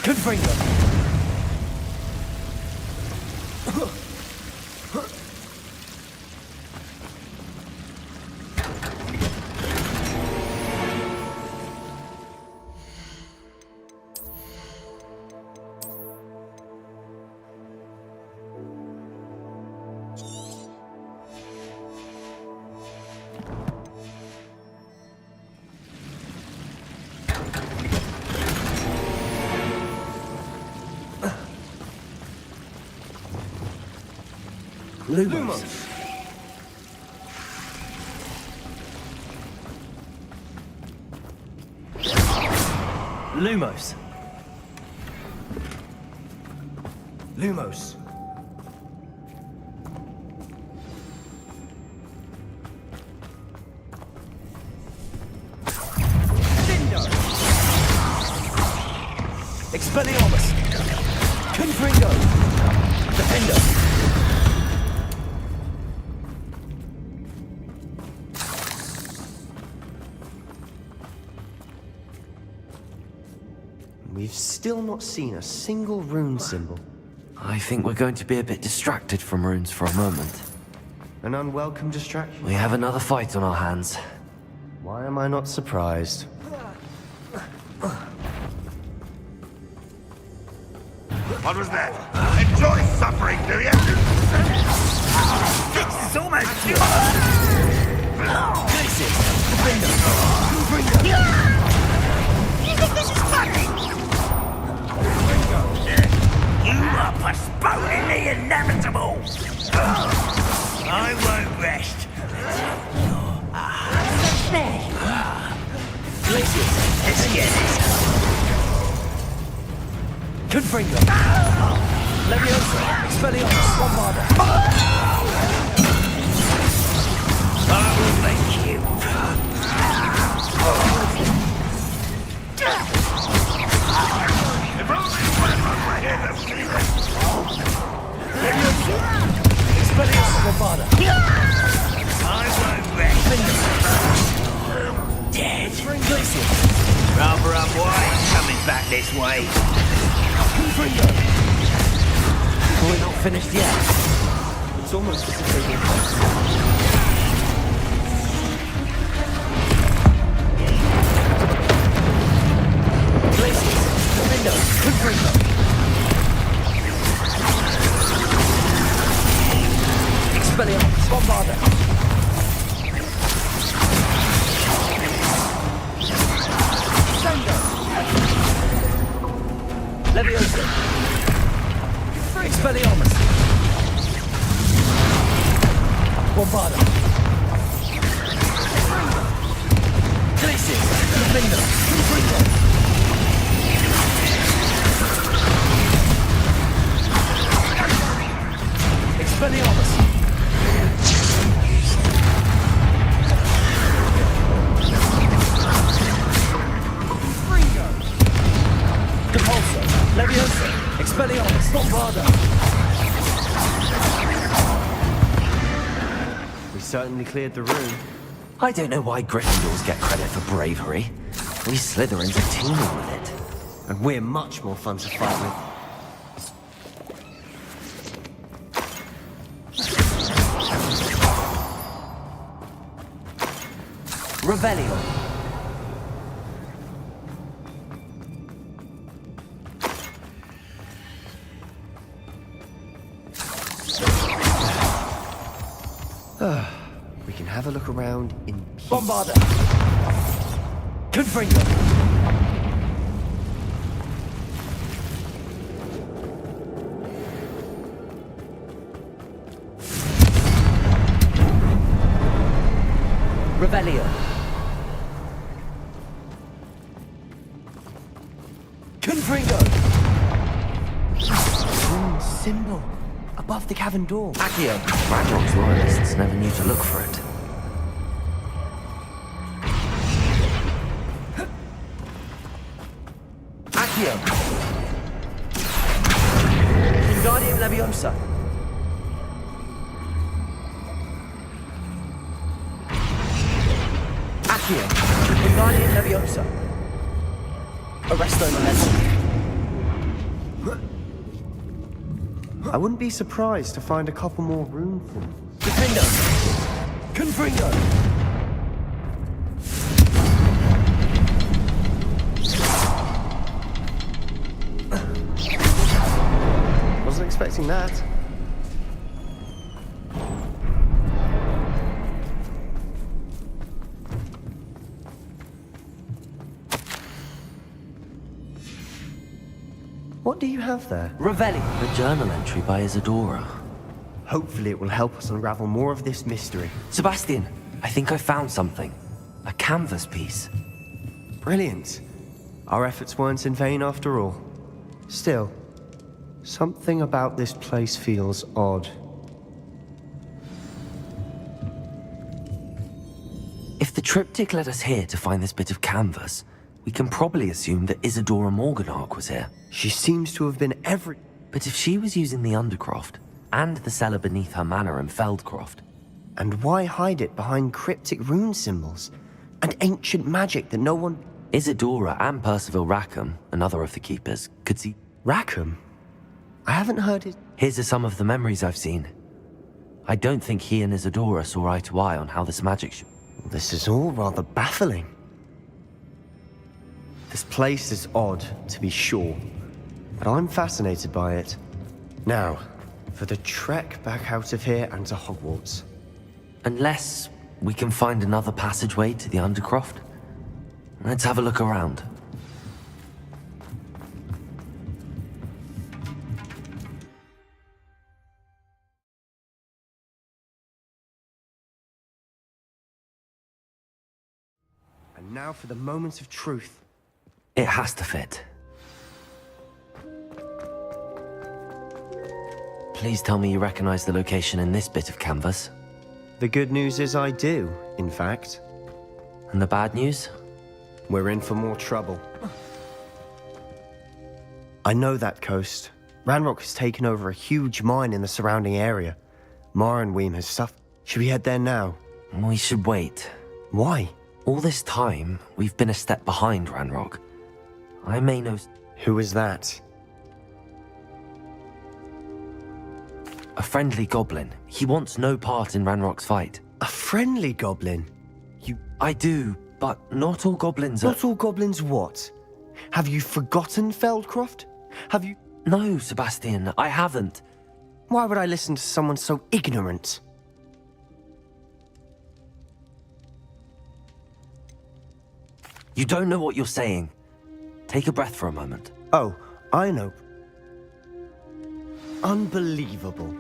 Confringo. Lumos. Lumos. Lumos. Expelliarmus! Confringo! Defender! We've still not seen a single rune symbol. I think we're going to be a bit distracted from runes for a moment. An unwelcome distraction. We have another fight on our hands. Why am I not surprised? What was that? Enjoy suffering, do you? This is almost... You think this is funny? You are postponing the inevitable. I won't rest. Let's get it. Confringo! Leviosa! Expelliarmus! Bombarda! I will make you. If only someone were here to see this. Leviosa! Expelliarmus! Bombarda! I won't rest. Dead. Rather unwise coming back this way. Confringo! We're not finished yet. It's almost as if they were Glacius! Defender! Confringo! Expelliarmus! Bombarda! Leviosa! Expelliarmus! Bombarda! Glacius! Defender! Confringo! Expelliarmus! Depulso! Leviosa! Expelliarmus! Bombarda! We certainly cleared the room. I don't know why Gryffindors get credit for bravery. We Slytherins are teeming with it. And we're much more fun to fight with. Revelio. We can have a look around in peace. Bombarda! Confringo! Revelio. symbol above the cavern door. Accio! Ranrock's loyalists never knew to look for it. Accio! Wingardium Leviosa! Accio! Wingardium Leviosa! Arresto Momentum! I wouldn't be surprised to find a couple more rune symbols. Defendo! Confringo! Wasn't expecting that. What do you have there? Revelli! A journal entry by Isadora. Hopefully it will help us unravel more of this mystery. Sebastian, I think I found something. A canvas piece. Brilliant. Our efforts weren't in vain after all. Still, something about this place feels odd. If the triptych led us here to find this bit of canvas, we can probably assume that Isadora Morganark was here. She seems to have been every... But if she was using the Undercroft, and the cellar beneath her manor in Feldcroft... And why hide it behind cryptic rune symbols? And ancient magic that no one... Isadora and Percival Rackham, another of the Keepers, could see... Rackham? I haven't heard it... Here's some of the memories I've seen. I don't think he and Isadora saw eye to eye on how this magic should... This is all rather baffling. This place is odd, to be sure, but I'm fascinated by it. Now, for the trek back out of here and to Hogwarts. Unless we can find another passageway to the Undercroft. Let's have a look around. And now for the moment of truth. It has to fit. Please tell me you recognize the location in this bit of canvas. The good news is I do, in fact. And the bad news? We're in for more trouble. I know that coast. Ranrock has taken over a huge mine in the surrounding area. Marenweem has suffered. Should we head there now? We should wait. Why? All this time, we've been a step behind Ranrock. I may know... Who is that? A friendly goblin. He wants no part in Ranrock's fight. A friendly goblin? I do, but not all goblins are... Not all goblins what? Have you forgotten Feldcroft? Have you... No, Sebastian, I haven't. Why would I listen to someone so ignorant? You don't know what you're saying. Take a breath for a moment. Oh, I know. Unbelievable.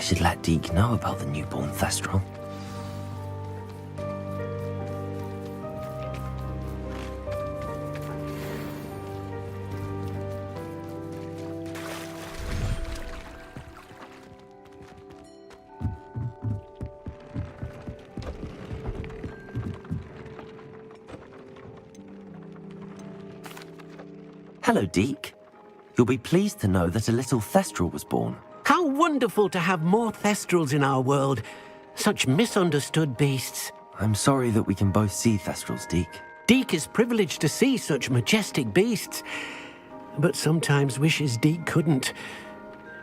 should let Deke know about the newborn Thestral. Hello, Deke. You'll be pleased to know that a little Thestral was born. How wonderful to have more Thestrals in our world. Such misunderstood beasts. I'm sorry that we can both see Thestrals, Deke. Deke is privileged to see such majestic beasts, but sometimes wishes Deke couldn't.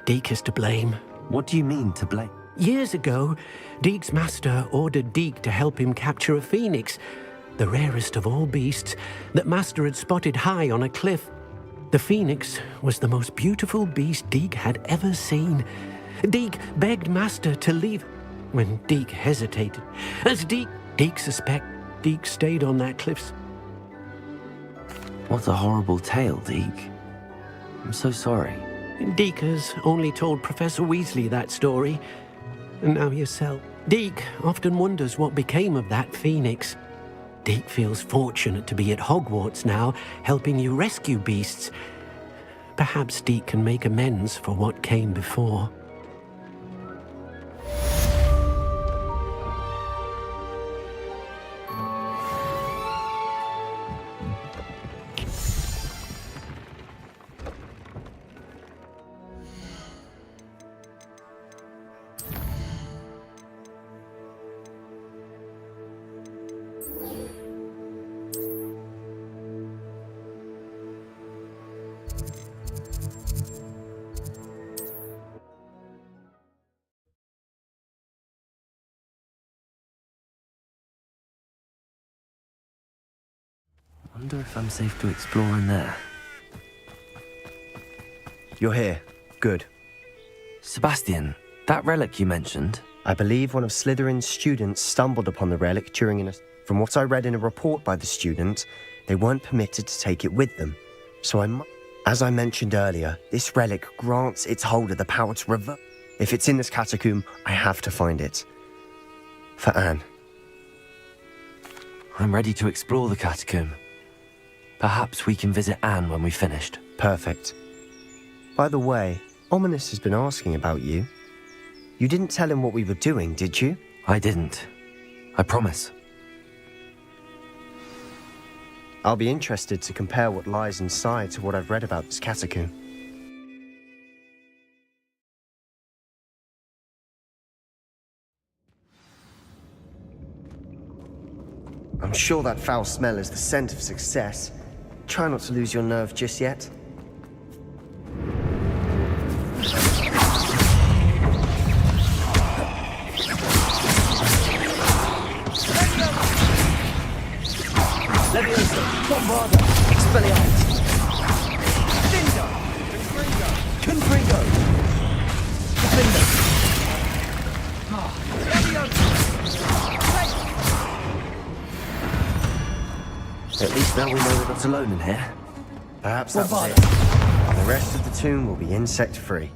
Deke is to blame. What do you mean, to blame? Years ago, Deke's master ordered Deke to help him capture a phoenix, the rarest of all beasts, that Master had spotted high on a cliff. The phoenix was the most beautiful beast Deke had ever seen. Deke begged Master to leave. When Deke hesitated, as Deke suspected, Deke stayed on that cliff. What a horrible tale, Deke. I'm so sorry. Deke has only told Professor Weasley that story, and now yourself. Deke often wonders what became of that phoenix. Deke feels fortunate to be at Hogwarts now, helping you rescue beasts. Perhaps Deke can make amends for what came before. I wonder if I'm safe to explore in there. You're here. Good. Sebastian, that relic you mentioned... I believe one of Slytherin's students stumbled upon the relic during From what I read in a report by the student, they weren't permitted to take it with them. So as I mentioned earlier, this relic grants its holder the power to reverse. If it's in this catacomb, I have to find it. For Anne. I'm ready to explore the catacomb. Perhaps we can visit Anne when we've finished. Perfect. By the way, Ominous has been asking about you. You didn't tell him what we were doing, did you? I didn't. I promise. I'll be interested to compare what lies inside to what I've read about this catacomb. I'm sure that foul smell is the scent of success. Try not to lose your nerve just yet. Leviosa, Bombarda, Expelliarmus, Cinder, Confringo, Defender, At least now we know we're not alone in here. Perhaps that's it. The rest of the tomb will be insect-free.